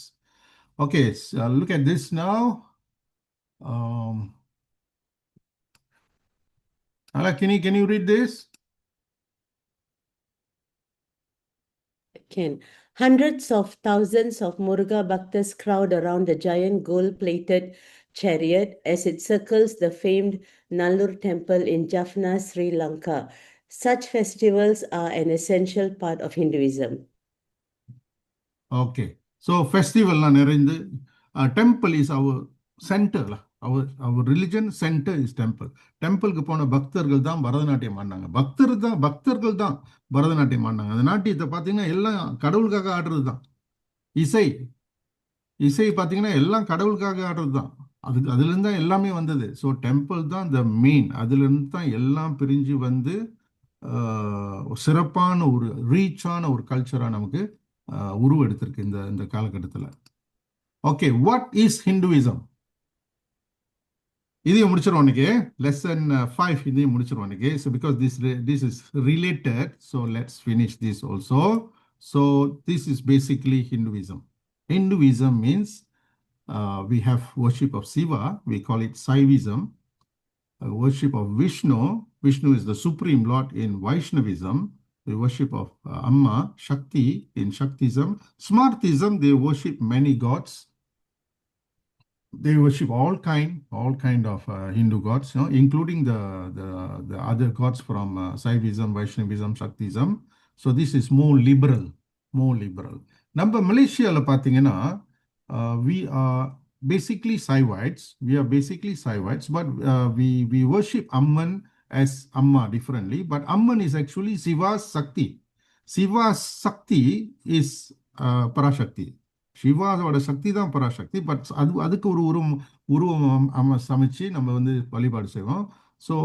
[SPEAKER 2] Okay, so look at this now. Alakini, can you read this?
[SPEAKER 3] Can. Hundreds of thousands of Muruga Bhaktas crowd around the giant gold-plated chariot as it circles the famed Nallur temple in Jaffna, Sri Lanka. Such festivals are an essential part of Hinduism.
[SPEAKER 2] Okay. So festival நிறைந்து temple is our center. Our religion center is temple. டெம்பிளுக்கு போன பக்தர்கள் தான் பரதநாட்டியம் ஆடினாங்க. பக்தர்கள் தான் பரதநாட்டியம் ஆடினாங்க. அந்த நாட்டியத்தை பார்த்தீங்கன்னா எல்லாம் கடவுளுக்காக ஆடுறது தான். இசை பார்த்தீங்கன்னா எல்லாம் கடவுளுக்காக ஆடுறது தான். அதுலேருந்து தான் எல்லாமே வந்தது. ஸோ டெம்பிள் தான் த மெயின். அதுலேருந்து தான் எல்லாம் பிரிஞ்சு வந்து சிறப்பான ஒரு ரீச்சான ஒரு கல்ச்சராக நமக்கு உருவெடுத்திருக்கு இந்த காலகட்டத்தில். Okay, what is Hinduism? இதையும் முடிச்சிருவோம் இன்னைக்கு. லெசன் 5 இதையும் முடிச்சிருவோம் இன்னைக்கு. So because this is related, so let's finish this also. So this is basically Hinduism. Hinduism means we have worship of Siva, we call it Saivism. Worship of Vishnu. Vishnu is the supreme lord in Vaishnavism. The worship of Amma, Shakti in Shaktism. Smartism, they worship many gods. They worship all kind of Hindu gods, including the other gods from Saivism, Vaishnavism, Shaktism. So this is more liberal. நம்ம மலேசியாவில் பார்த்தீங்கன்னா we are basically Saivites. But we worship Amman as Amma differently. But Amman is actually Siva's Sakti. Siva's Sakti is Parashakti. சிவாவோட சக்தி தான் Parasakthi. But அதுக்கு ஒரு உருவம் சமைச்சு நம்ம வந்து வழிபாடு செய்வோம். So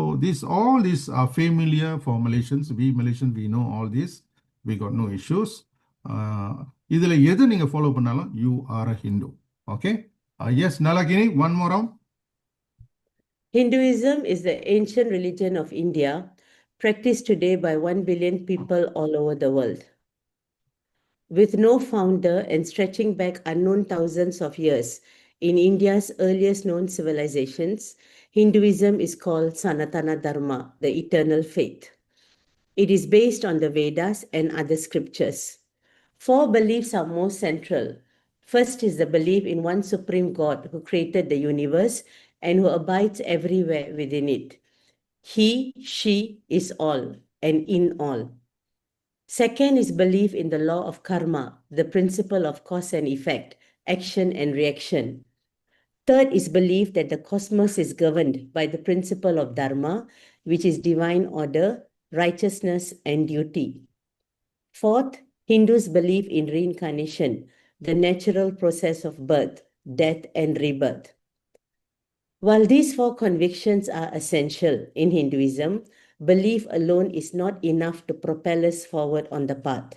[SPEAKER 2] all these are familiar for Malaysians. We know all this. We got no issues. இதில் எது நீங்கள் ஃபாலோ பண்ணாலும் you are a Hindu. Okay? Yes, Nalakini, one more round.
[SPEAKER 3] Hinduism is the ancient religion of India, practiced today by 1 billion people all over the world. With no founder and stretching back unknown thousands of years in India's earliest known civilizations, Hinduism is called Sanatana Dharma, the eternal faith. It is based on the Vedas and other scriptures. 4 beliefs are most central. First is the belief in one supreme God who created the universe and who abides everywhere within it. He, she is all and in all. Second is belief in the law of karma, the principle of cause and effect, action and reaction. Third is belief that the cosmos is governed by the principle of dharma, which is divine order, righteousness and duty. Fourth, Hindus believe in reincarnation, the natural process of birth, death and rebirth. While these 4 convictions are essential in Hinduism, belief alone is not enough to propel us forward on the path.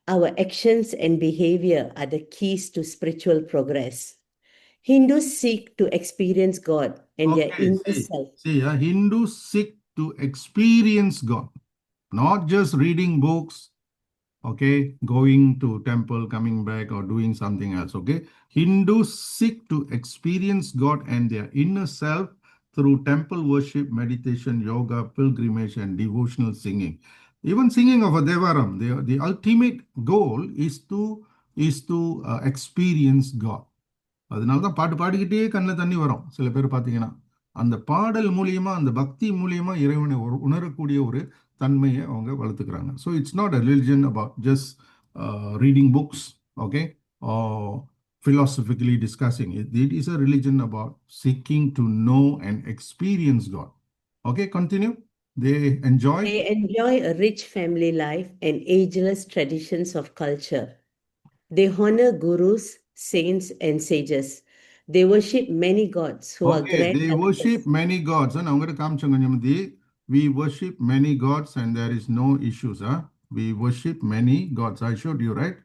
[SPEAKER 3] Our actions and behavior are the keys to spiritual progress. Hindus seek to experience God and their
[SPEAKER 2] Okay,
[SPEAKER 3] inner self.
[SPEAKER 2] Hindus seek to experience God, not just reading books, okay, going to temple, coming back, or doing something else, okay. Hindus seek to experience God and their inner self through temple worship, meditation, yoga, pilgrimage, and devotional singing. Even singing of a devaram, the ultimate goal is to experience God. அதனால தான் பாட்டு பாடிக்கிட்டே கண்ணில் தண்ணி வரும் சில பேர் பார்த்தீங்கன்னா. அந்த பாடல் மூலியமா, அந்த பக்தி மூலியமா இறைவனை உணரக்கூடிய ஒரு தன்மையை அவங்க வளர்த்துக்கிறாங்க. So it's not a religion about just reading books, okay, philosophically discussing it. It is a religion about seeking to know and experience God. Okay, continue. They enjoy.
[SPEAKER 3] They enjoy a rich family life and ageless traditions of culture. They honor gurus, saints, and sages. They worship many gods who are
[SPEAKER 2] Okay,
[SPEAKER 3] grand
[SPEAKER 2] they
[SPEAKER 3] helpers.
[SPEAKER 2] worship many gods. And I'm going to come to we worship many gods and there is no issues. Huh? We worship many gods. I showed you, right?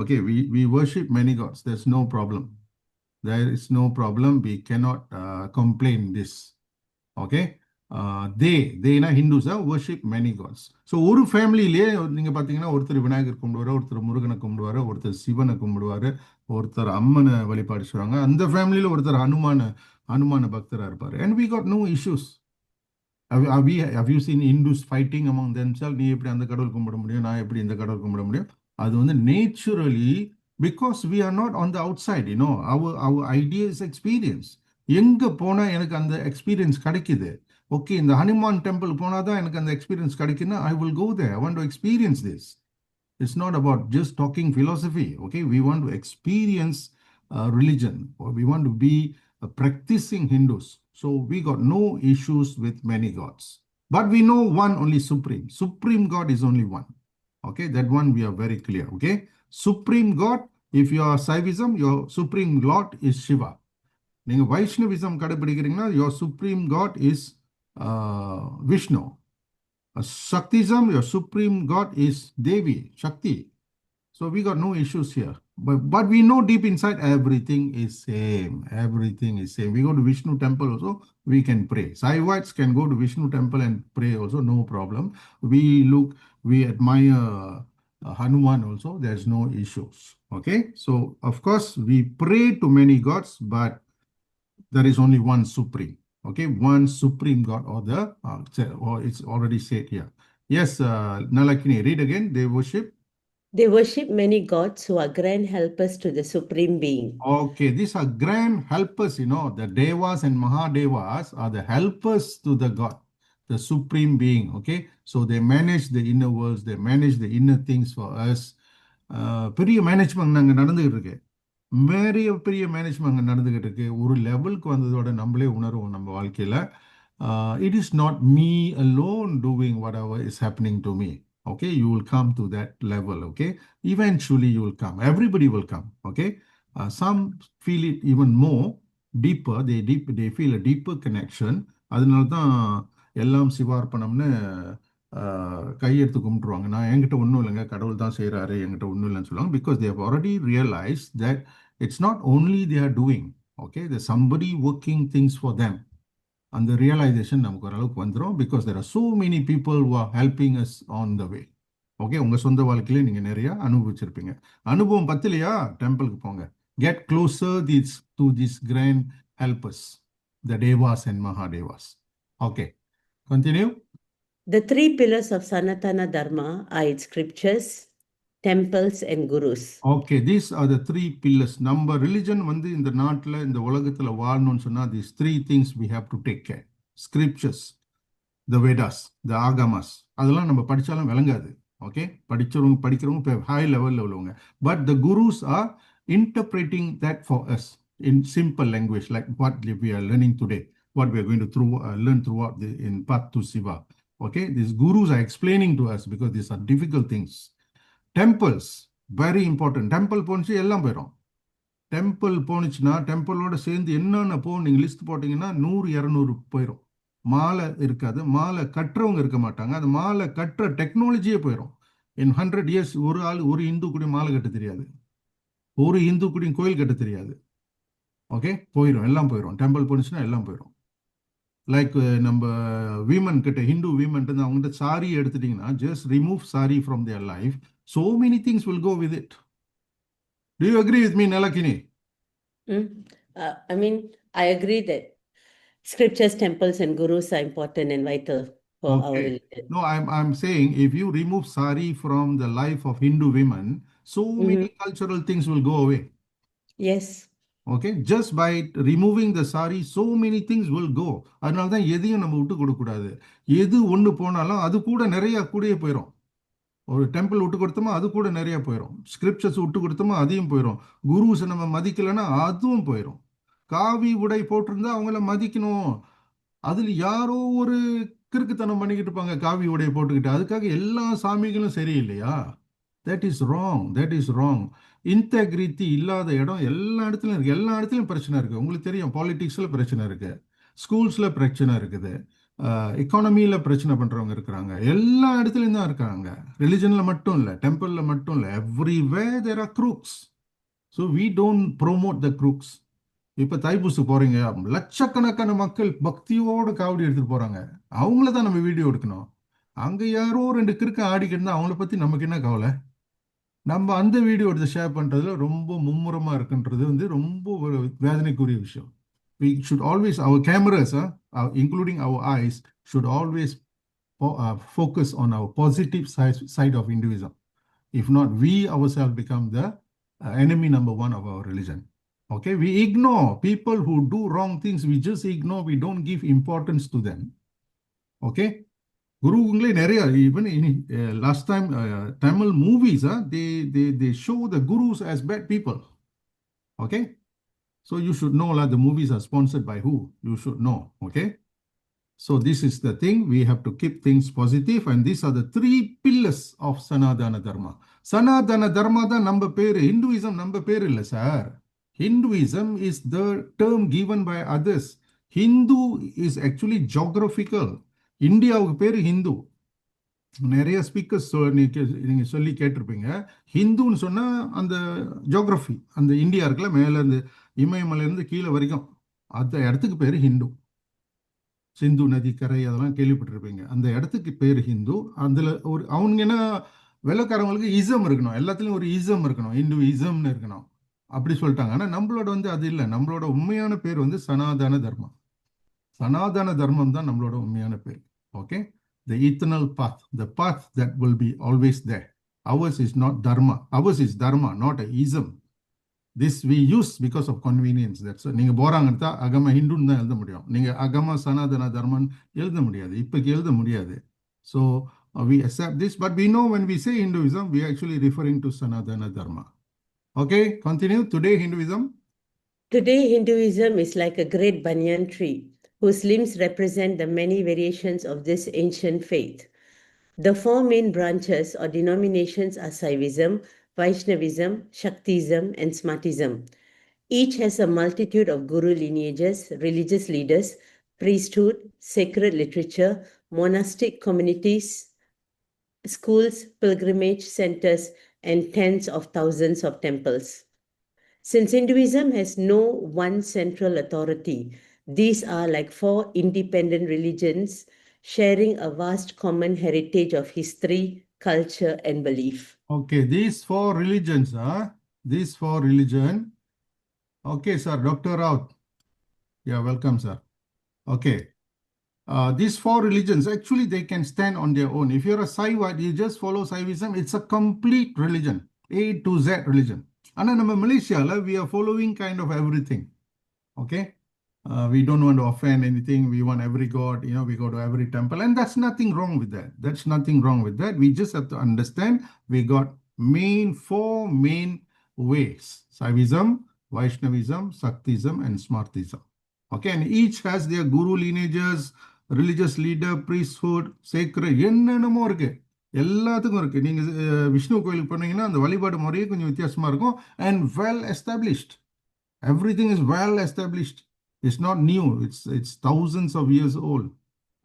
[SPEAKER 2] Okay, we worship many gods. There's no problem. There is no problem. We cannot complain this. Okay. They Hindus worship many gods. So ஒரு ஃபேமிலியிலே நீங்க பாத்தீங்கன்னா ஒருத்தர் விநாயகர் கும்பிடுவாரு, ஒருத்தர் முருகனை கும்பிடுவாரு, ஒருத்தர் சிவனை கும்பிடுவாரு, ஒருத்தர் அம்மனை வழிபாடு செய்வாங்க. அந்த ஃபேமிலியில ஒருத்தர் அனுமான பக்தரா இருப்பாரு. And we got no issues. Have you seen Hindus fighting among themselves? நீ எப்படி அந்த கடவுள் கும்பிட முடியும், நான் எப்படி இந்த கடவுள் கும்பிட முடியும்? அது வந்து naturally, because we are not on the outside, our idea is experience. எங்க போனா எனக்கு அந்த எக்ஸ்பீரியன்ஸ் கிடைக்குது, ஓகே, இந்த ஹனுமான் டெம்பிள் போனாதான் எனக்கு அந்த experience கிடைக்குன்னா I will go there. I want to experience this. It's not about just talking philosophy, okay? We want to experience religion, or we want to be practicing Hindus. So we got no issues with many gods. But we know one only supreme. Supreme God is only one. Okay, that one we are very clear, okay? Supreme God, if you are Saivism, your supreme Lord is Shiva. நீங்க வைஷ்ணவிசம் கடைபிடிக்கிறீங்கன்னா your supreme God is Vishnu. Shaktism, your supreme God is Devi, Shakti. So we got no issues here. But we know deep inside everything is same. Everything is same. We go to Vishnu temple also, we can pray. Saivites can go to Vishnu temple and pray also, no problem. We admire Hanuman also, there's no issues. Okay, so of course we pray to many gods, but there is only one supreme. Okay, one supreme God, or it's already said here. Yes, Nalakini, read again.
[SPEAKER 3] They worship many gods who are grand helpers to the Supreme Being.
[SPEAKER 2] Okay, these are grand helpers, the Devas and Mahadevas are the helpers to the God, the Supreme Being, okay? So they manage the inner worlds, they manage the inner things for us. பெரிய management நாங்கள் நடந்துகிட்டு இருக்கு, பெரிய management அங்கே நடந்துகிட்டு இருக்கு. ஒரு லெவலுக்கு வந்ததோட நம்மளே உணர்வோம் நம்ம வாழ்க்கையில், it is not me alone doing whatever is happening to me. Okay, you will come to that level. Okay, eventually you will come. Everybody will come. Okay, some feel it even more deeper. They feel a deeper connection. அதனால தான் எல்லாம் சிவார்ப்பணம்னு கையெடுத்து கும்பிட்டுருவாங்க. நான் என்கிட்ட ஒன்றும் இல்லைங்க, கடவுள் தான் செய்கிறாரு, என்கிட்ட ஒன்றும் இல்லைன்னு சொல்லுவாங்க. Because they have already realized that it's not only they are doing. Okay, there's somebody working things for them. அந்த ரியலைசேஷன் நமக்கு ஓரளவுக்கு வந்துடும். Because there are so many people who are helping us on the way. Okay, உங்கள் சொந்த வாழ்க்கையிலே நீங்கள் நிறையா அனுபவிச்சிருப்பீங்க. அனுபவம் பத்திலையா, டெம்பிளுக்கு போங்க. Get closer to this grand helpers, the devas and mahadevas. Okay, continue.
[SPEAKER 3] The three pillars of Sanatana Dharma are its scriptures, temples, and gurus.
[SPEAKER 2] Okay, these are the three pillars. நம்ம ரிலிஜன் வந்து இந்த நாட்டில், இந்த உலகத்தில் வாழணும்னு சொன்னால் these three things we have to take care. Scriptures, the Vedas, the Agamas, அதெல்லாம் நம்ம படித்தாலும் விளங்காது. ஓகே, படிக்கிறவங்க ஹை லெவலில் உள்ளவங்க. But the gurus are interpreting that for us in simple language, like what we are learning today, what we are going to learn throughout in Path to Siva. Okay, these gurus are explaining to us because these are difficult things. Temples, very important. Temple போணுச்சு எல்லாம் போயிடும். Temple போணுச்சுன்னா டெம்பிளோட சேர்ந்து என்னென்ன நீங்கள் list போட்டிங்கன்னா 100-200 போயிடும். மாலை இருக்காது, மாலை கட்டுறவங்க இருக்க மாட்டாங்க, அது மாலை கட்டுற டெக்னாலஜியே போயிடும். இன் 100 years ஒரு இந்து கூட மாலை கட்ட தெரியாது, ஒரு இந்து கூட கோயில் கட்ட தெரியாது. ஓகே, போயிடும், எல்லாம் போயிடும். டெம்பிள் போனுச்சுன்னா எல்லாம் போயிடும். லைக் நம்ம விமன் கிட்ட, ஹிந்து விமன் அவங்ககிட்ட சாரி எடுத்துட்டீங்கன்னா, just remove sorry from their life, so many things will go with it. Do you agree with me, Nalakini?
[SPEAKER 3] I mean, I agree that scriptures, temples, and gurus are important and vital for our
[SPEAKER 2] Okay.
[SPEAKER 3] religion.
[SPEAKER 2] No, I'm saying if you remove sari from the life of Hindu women, so many cultural things will go away.
[SPEAKER 3] Yes.
[SPEAKER 2] Okay, just by removing the sari, so many things will go. அதனால தான் எதையும் நம்ம விட்டு கொடுக்க கூடாது. எது ஒன்று போனாலும் அது கூட நிறைய கூடயே போயிடும். ஒரு டெம்பிள் விட்டு கொடுத்தோமா அது கூட நிறைய போயிடும். ஸ்கிரிப்சர்ஸ் விட்டு கொடுத்தோமா அதையும் போயிடும். குருஸ் நம்ம மதிக்கலைன்னா அதுவும் போயிடும். காவி உடை போட்டிருந்தா அவங்கள மதிக்கணும். அதில் யாரோ ஒரு கிறுக்குத்தனம் பண்ணிக்கிட்டு இருப்பாங்க காவி உடைய போட்டுக்கிட்டு. அதுக்காக எல்லா சாமிகளும் சரியில்லையா? That is wrong, that is wrong. Integrity இல்லாத இடம் எல்லா இடத்துலையும் இருக்குது. எல்லா இடத்துலையும் பிரச்சனை இருக்குது. உங்களுக்கு தெரியும், பாலிடிக்ஸில் பிரச்சனை இருக்குது, ஸ்கூல்ஸில் பிரச்சனை இருக்குது, எக்கானமியில் பிரச்சனை பண்ணுறவங்க இருக்கிறாங்க. எல்லா இடத்துலையும் தான் இருக்காங்க. ரிலிஜனில் மட்டும் இல்லை, டெம்பிளில் மட்டும் இல்லை, everywhere there are crooks. So we don't promote the crooks. இப்போ தைப்பூசு போகிறீங்க, லட்சக்கணக்கான மக்கள் பக்தியோடு காவடி எடுத்துகிட்டு போகிறாங்க. அவங்கள தான் நம்ம வீடியோ எடுக்கணும். அங்கே யாரோ ரெண்டு கிறுக்க ஆடிக்கிட்டு இருந்தால் அவங்கள பற்றி நமக்கு என்ன கவலை? நம்ம அந்த வீடியோ எடுத்து ஷேர் பண்ணுறதுல ரொம்ப மும்முரமாக இருக்குன்றது ரொம்ப ஒரு வேதனைக்குரிய விஷயம். We should always, our cameras, including our eyes, should always focus on our positive side of Hinduism. If not, we ourselves become the enemy number one of our religion. Okay, we ignore people who do wrong things. We just ignore, we don't give importance to them. Okay, குருங்களே நிறைய, even in last time Tamil movies, they show the gurus as bad people. Okay, so you should know like the movies are sponsored by who, you should know. Okay, so this is the thing, we have to keep things positive, and these are the three pillars of Sanatana Dharma. Sanatana Dharma da நம்ம பேரு, Hinduism நம்ம பேரு இல்லை sir. Hinduism is the term given by others. Hindu is actually geographical. இந்தியாவுக்கு பேரு ஹிந்து. நிறைய speakers நீங்கள் சொல்லி கேட்டிருப்பீங்க. ஹிந்துன்னு சொன்னால் அந்த ஜியோகிரஃபி, அந்த இந்தியா இருக்குல்ல, மேலேருந்து இமயமலையிலேருந்து கீழே வரைக்கும் அந்த இடத்துக்கு பேர் ஹிந்து. சிந்து நதி கரை அதெல்லாம் கேள்விப்பட்டிருப்பீங்க. அந்த இடத்துக்கு பேர் ஹிந்து. அதில் ஒரு அவங்க என்ன, வெள்ளக்காரவங்களுக்கு இசம் இருக்கணும், எல்லாத்துலேயும் ஒரு இசம் இருக்கணும், இந்து இசம்னு இருக்கணும், அப்படி சொல்லிட்டாங்க. ஆனால் நம்மளோட அது இல்லை. நம்மளோட உண்மையான பேர் சனாதன தர்மம். சனாதன தர்மம் தான் நம்மளோட உண்மையான பேர். Okay, the eternal path, the path that will be always there. Ours is not dharma, ours is dharma, not a ism. This we use because of convenience. That's நீங்க போறாங்கன்னு அகம ஹிந்துன்னு தான் எழுத முடியும். நீங்க அகம சனாதன தர்மன் எழுத முடியாது, இப்போக்கு எழுத முடியாது. So we accept this, but we know when we say Hinduism, we are actually referring to Sanatana Dharma. Okay, continue. Today
[SPEAKER 3] Hinduism is like a great banyan tree whose limbs represent the many variations of this ancient faith. The four main branches or denominations are Saivism, Vaishnavism, Shaktism, and Smartism. Each has a multitude of guru lineages, religious leaders, priesthood, sacred literature, monastic communities, schools, pilgrimage centers, and tens of thousands of temples. Since Hinduism has no one central authority, these are like four independent religions sharing a vast common heritage of history, culture, and belief.
[SPEAKER 2] Okay, these four religions, these four religion. Okay, sir, Dr. Raut. Yeah, welcome, sir. Okay. These four religions, actually, they can stand on their own. If you're a Saiva, you just follow Saivism, it's a complete religion, A to Z religion. And in Malaysia, we are following kind of everything. Okay? We don't want to offend anything. We want every god, we go to every temple. And that's nothing wrong with that. That's nothing wrong with that. We just have to understand we got four main ways: Saivism, Vaishnavism, Shaktism, and Smartism. Okay, and each has their guru lineages, religious leader, priesthood, sacred, என்னென்னமோ இருக்கு, எல்லாத்துக்கும் இருக்கு. நீங்க விஷ்ணு கோயிலுக்கு போனீங்கன்னா அந்த வழிபாடு முறையே கொஞ்சம் வித்தியாசமா இருக்கும். And well established, everything is well established. It's not new, it's thousands of years old.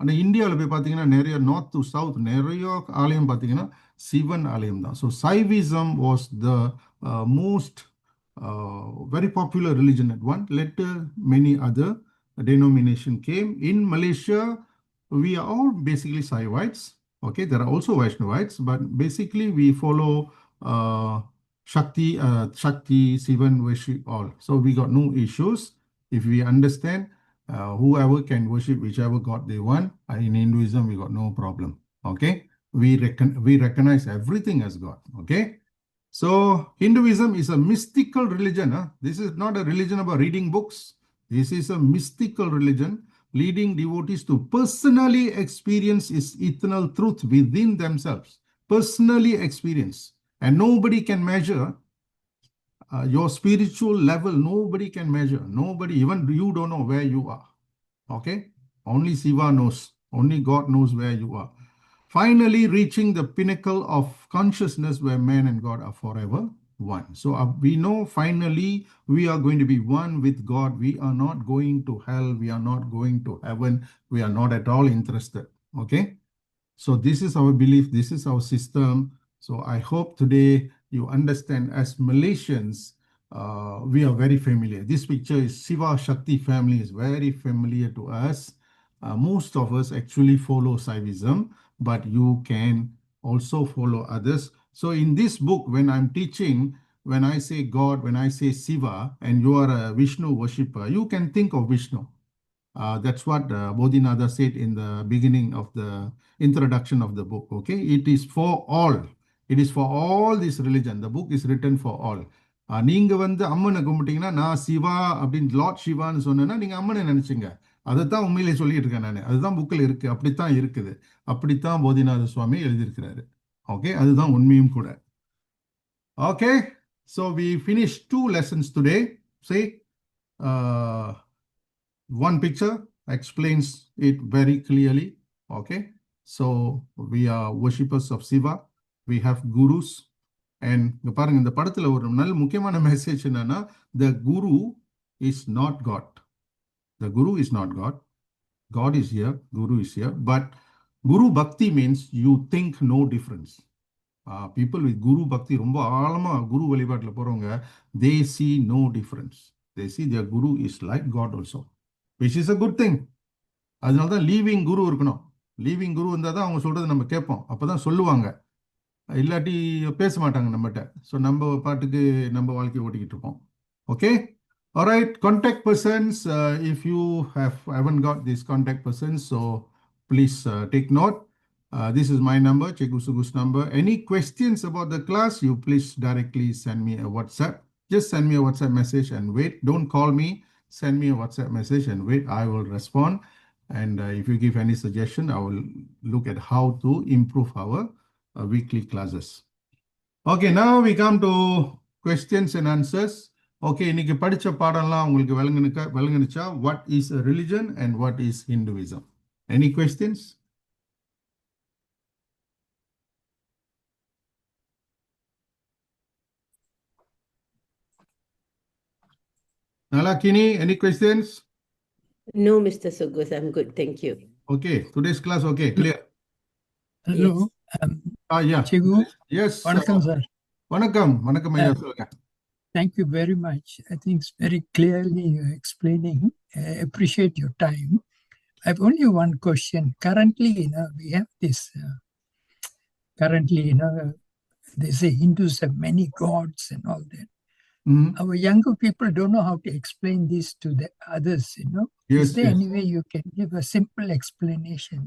[SPEAKER 2] ஆனால் இந்தியாவில் போய் பார்த்தீங்கன்னா நிறைய நார்த் டு சவுத் நிறைய ஆலயம் பார்த்தீங்கன்னா சிவன் ஆலயம் தான். So Saivism was the most very popular religion at one. Later, many other denomination came. In Malaysia, we are all basically Saivites. Okay, there are also Vaishnavites, but basically we follow Shakti, Sivan worship all. So we got no issues. If we understand, whoever can worship whichever God they want. In Hinduism, we got no problem. Okay, we recognize everything as God. Okay. So Hinduism is a mystical religion. This is not a religion about reading books. This is a mystical religion leading devotees to personally experience its eternal truth within themselves. Personally experience. And nobody can measure your spiritual level. Nobody can measure. Nobody, even you don't know where you are. Okay? Only Siva knows. Only God knows where you are. Finally reaching the pinnacle of consciousness where man and God are forever one. So we know finally we are going to be one with God. We are not going to hell. We are not going to heaven. We are not at all interested. Okay. So this is our belief. This is our system. So I hope today you understand as Malaysians, we are very familiar. This picture is Siva Shakti family is very familiar to us. Most of us actually follow Saivism, but you can also follow others. So in this book, when I'm teaching, when I say God, when I say Siva, and you are a Vishnu worshipper, you can think of Vishnu. That's what Bodhinatha said in the beginning of the introduction of the book. Okay, it is for all. It is for all this religion. The book is written for all. நீங்க வந்து அம்மனை கும்பிட்டீங்கன்னா நான் சிவா அப்படின்னு Lord சிவான்னு சொன்னேன்னா நீங்க அம்மனை நினைச்சீங்க. அதைத்தான் உண்மையிலே சொல்லிட்டு இருக்கேன் நான். அதுதான் புக்கில் இருக்கு. அப்படித்தான் இருக்குது. அப்படித்தான் போதிநாத சுவாமி எழுதியிருக்கிறாரு. ஓகே, அதுதான் உண்மையும் கூட. Okay, so we finished 2 lessons today. See, one picture explains it very clearly. Okay, so we are worshippers of Siva. We have gurus. And பாருங்க இந்த படத்துல ஒரு நல்ல முக்கியமான மெசேஜ் என்னன்னா, the guru is not God. The guru is not God. God is here, guru is here. But guru bhakti means you think no difference. People with guru bhakti ரொம்ப ஆழமா குரு வழிபாட்டில் போறவங்க, they see no difference. They see their guru is like God also, which is a good thing. அதனால தான் leaving குரு இருக்கணும். Leaving குரு இருந்தால் தான் அவங்க சொல்றது நம்ம கேட்போம். அப்பதான் சொல்லுவாங்க. இல்லாட்டி பேச மாட்டாங்க நம்மகிட்ட. ஸோ நம்ம பாட்டுக்கு நம்ம வாழ்க்கையை ஓட்டிக்கிட்டு இருப்போம். Okay, alright. Contact persons, if you haven't got these contact persons, so please take note. This is my number, Cikgu Sugu's number. Any questions about the class, you please directly send me a WhatsApp. Just send me a WhatsApp message and wait. Don't call me. Send me a WhatsApp message and wait. I will respond. And if you give any suggestion, I will look at how to improve our weekly classes. Okay, now we come to questions and answers. Okay, இன்னைக்கு படிச்ச பாடம்லாம் உங்களுக்கு விளங்குனுச்சா? What is a religion and what is Hinduism? Any questions? Nalakini, any questions?
[SPEAKER 3] No, Mr. Sugus, I'm good. Thank you.
[SPEAKER 2] Okay, today's class, okay, clear?
[SPEAKER 4] Hello.
[SPEAKER 2] Yeah.
[SPEAKER 4] Chigu.
[SPEAKER 2] Yes.
[SPEAKER 4] Vanakkam, sir.
[SPEAKER 2] Vanakkam ஐயா, சொல்லுங்க.
[SPEAKER 4] Thank you very much. I think it's very clearly explaining. I appreciate your time. I have only one question. Currently, we have this. Currently, they say Hindus have many gods and all that. Our younger people don't know how to explain this to the others,
[SPEAKER 2] Yes,
[SPEAKER 4] Is there
[SPEAKER 2] yes.
[SPEAKER 4] any way you can give a simple explanation?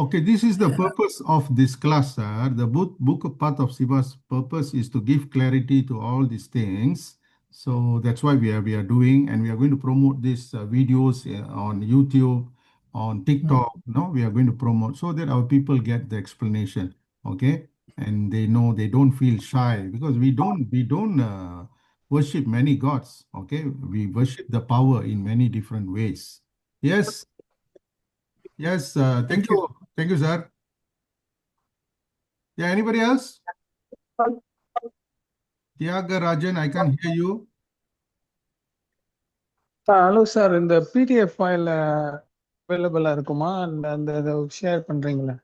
[SPEAKER 2] Okay, this is the purpose of this class, sir. The book of Path of Siva's purpose is to give clarity to all these things. So that's why we are doing, and we are going to promote these videos on YouTube, on TikTok. No, we are going to promote so that our people get the explanation. Okay, and they know, they don't feel shy, because we don't worship many gods. Okay, we worship the power in many different ways. Yes. Yes, thank you. Thank you, sir. Yeah, anybody else? Tyagarajan, I can't hear you.
[SPEAKER 5] Hello sir, இந்த PDF file அவைலபிளா இருக்குமா? அந்த share பண்றீங்களா?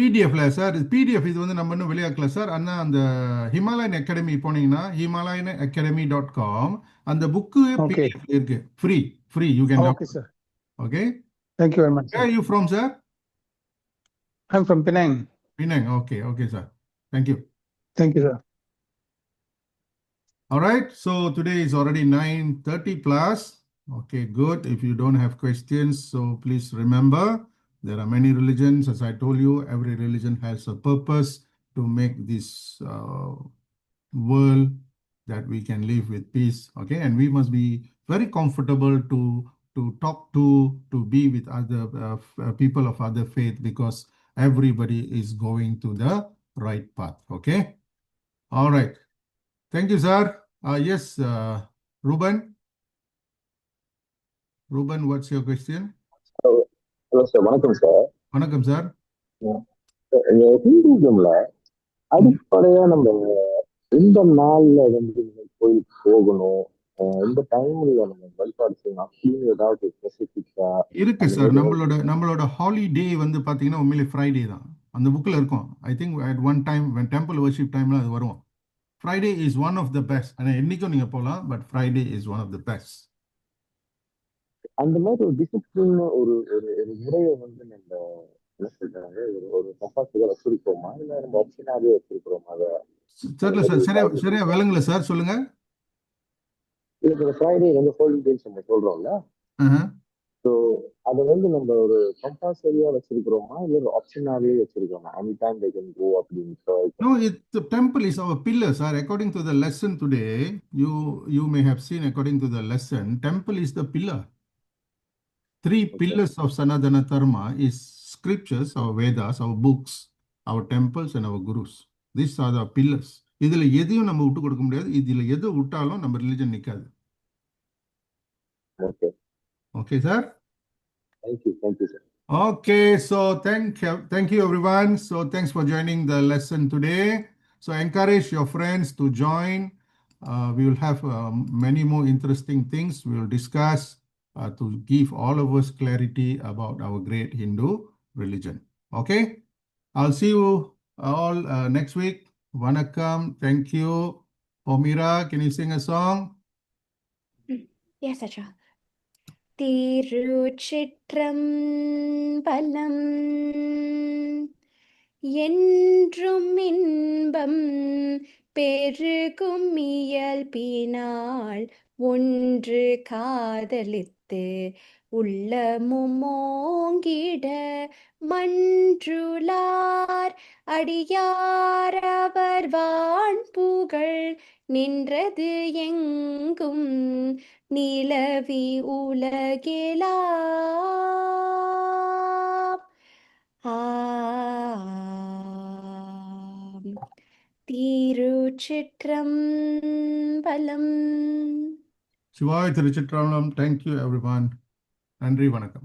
[SPEAKER 2] பிடிஎஃப்ல sir PDF இது வந்து நம்ம இன்னும் வெளியாக்கல sir. அண்ணா அந்த ஹிமாலயன் அகாடமி போனீங்கன்னா himalayanacademy.com அந்த புக்கு
[SPEAKER 5] Okay.
[SPEAKER 2] பிடிஎஃப் இருக்கு. Free you can
[SPEAKER 5] Okay, sir.
[SPEAKER 2] Okay.
[SPEAKER 5] Thank you very much,
[SPEAKER 2] Where
[SPEAKER 5] sir.
[SPEAKER 2] are you from, sir?
[SPEAKER 5] I'm from Penang.
[SPEAKER 2] Penang. Okay, sir. Thank you.
[SPEAKER 5] Thank you, sir.
[SPEAKER 2] All right, so today is already 9:30 plus. Okay, good. If you don't have questions, so please remember there are many religions. As I told you, every religion has a purpose to make this world that we can live with peace. Okay, and we must be very comfortable to talk to be with other people of other faith, because everybody is going to the right path. Okay, all right. Thank you, sir. Yes, Ruben. Ruben, what's your question?
[SPEAKER 6] Hello sir, வணக்கம் sir.
[SPEAKER 2] வணக்கம் sir.
[SPEAKER 6] ஹிந்துவிசம்ல அடிப்படையா நம்ம இந்த நாள்ல வந்து கோயிலுக்கு போகணும், இந்த டைம்ல நம்ம வழிபாடு செய்யணும் அப்படின்னு ஏதாவது ஸ்பெசிபிக்கா
[SPEAKER 2] இருக்கு சார். நம்மளோட ஹாலிடே வந்து பாத்தீங்கன்னா உண்மையிலே ஃப்ரைடே தான். அந்த புக்ல இருக்கும். I think at one time when temple worship timeல அது வரும். Friday is one of the best. ஆனா என்னைக்கும் நீங்க போலாம், but Friday is one of the best.
[SPEAKER 6] அந்த மாதிரி ஒரு டிசிப்ளின் ஒரு ஒரு ஒரு முறையை வந்து நம்ம என்ன சொல்றாங்க ஒரு கம்பாசிட்டிவா வச்சிருக்கோமா, இல்ல நம்ம ஆப்ஷனாவே வச்சிருக்கிறோமா? அதை
[SPEAKER 2] தெரியல சார், சரியா விளங்கல சார், சொல்லுங்க.
[SPEAKER 6] இதுக்கு ஃப்ரைடே வந்து ஹோலிடேஸ் நம்ம சொல்றோம்ல, ஸோ அதை வந்து நம்ம ஒரு கம்பல்சரியா வச்சிருக்கிறோமா, இல்ல ஒரு ஆப்ஷனாவே வச்சிருக்கிறோமா? Any time they can go அப்படின்னு
[SPEAKER 2] No, the temple is our pillar, sir. According to the lesson today, you may have seen, according to the lesson, temple is the pillar. Three pillars of Sanatana Dharma is scriptures, our Vedas, our books, our temples, and our gurus. These are the pillars. இதுல எதையும் நம்ம விட்டு கொடுக்க முடியாது. இதுல எது விட்டாலும் நம்ம ரிலிஜன் நிக்காது. Okay, sir.
[SPEAKER 6] Thank you, sir.
[SPEAKER 2] Okay, so thank you everyone. So thanks for joining the lesson today. So encourage your friends to join. We will have many more interesting things we will discuss to give all of us clarity about our great Hindu religion. Okay, I'll see you all next week. Vanakkam. Thank you. Omira, can you sing a song?
[SPEAKER 1] Yes, Acha. திருச்சிற்றம்பலம் என்றும் இன்பம் பெருகும் இயல்பினால் ஒன்று காதலித்து உள்ளமும் ஓங்கிட மன்றுளார் அடியார் அவர் வான்புகழ் நின்றது எங்கும் நிலவி உலகெலாம். திருச்சிற்றம்பலம்.
[SPEAKER 2] Shivaya Tiruchitrambalam. Thank you everyone. Nandri Vanakkam.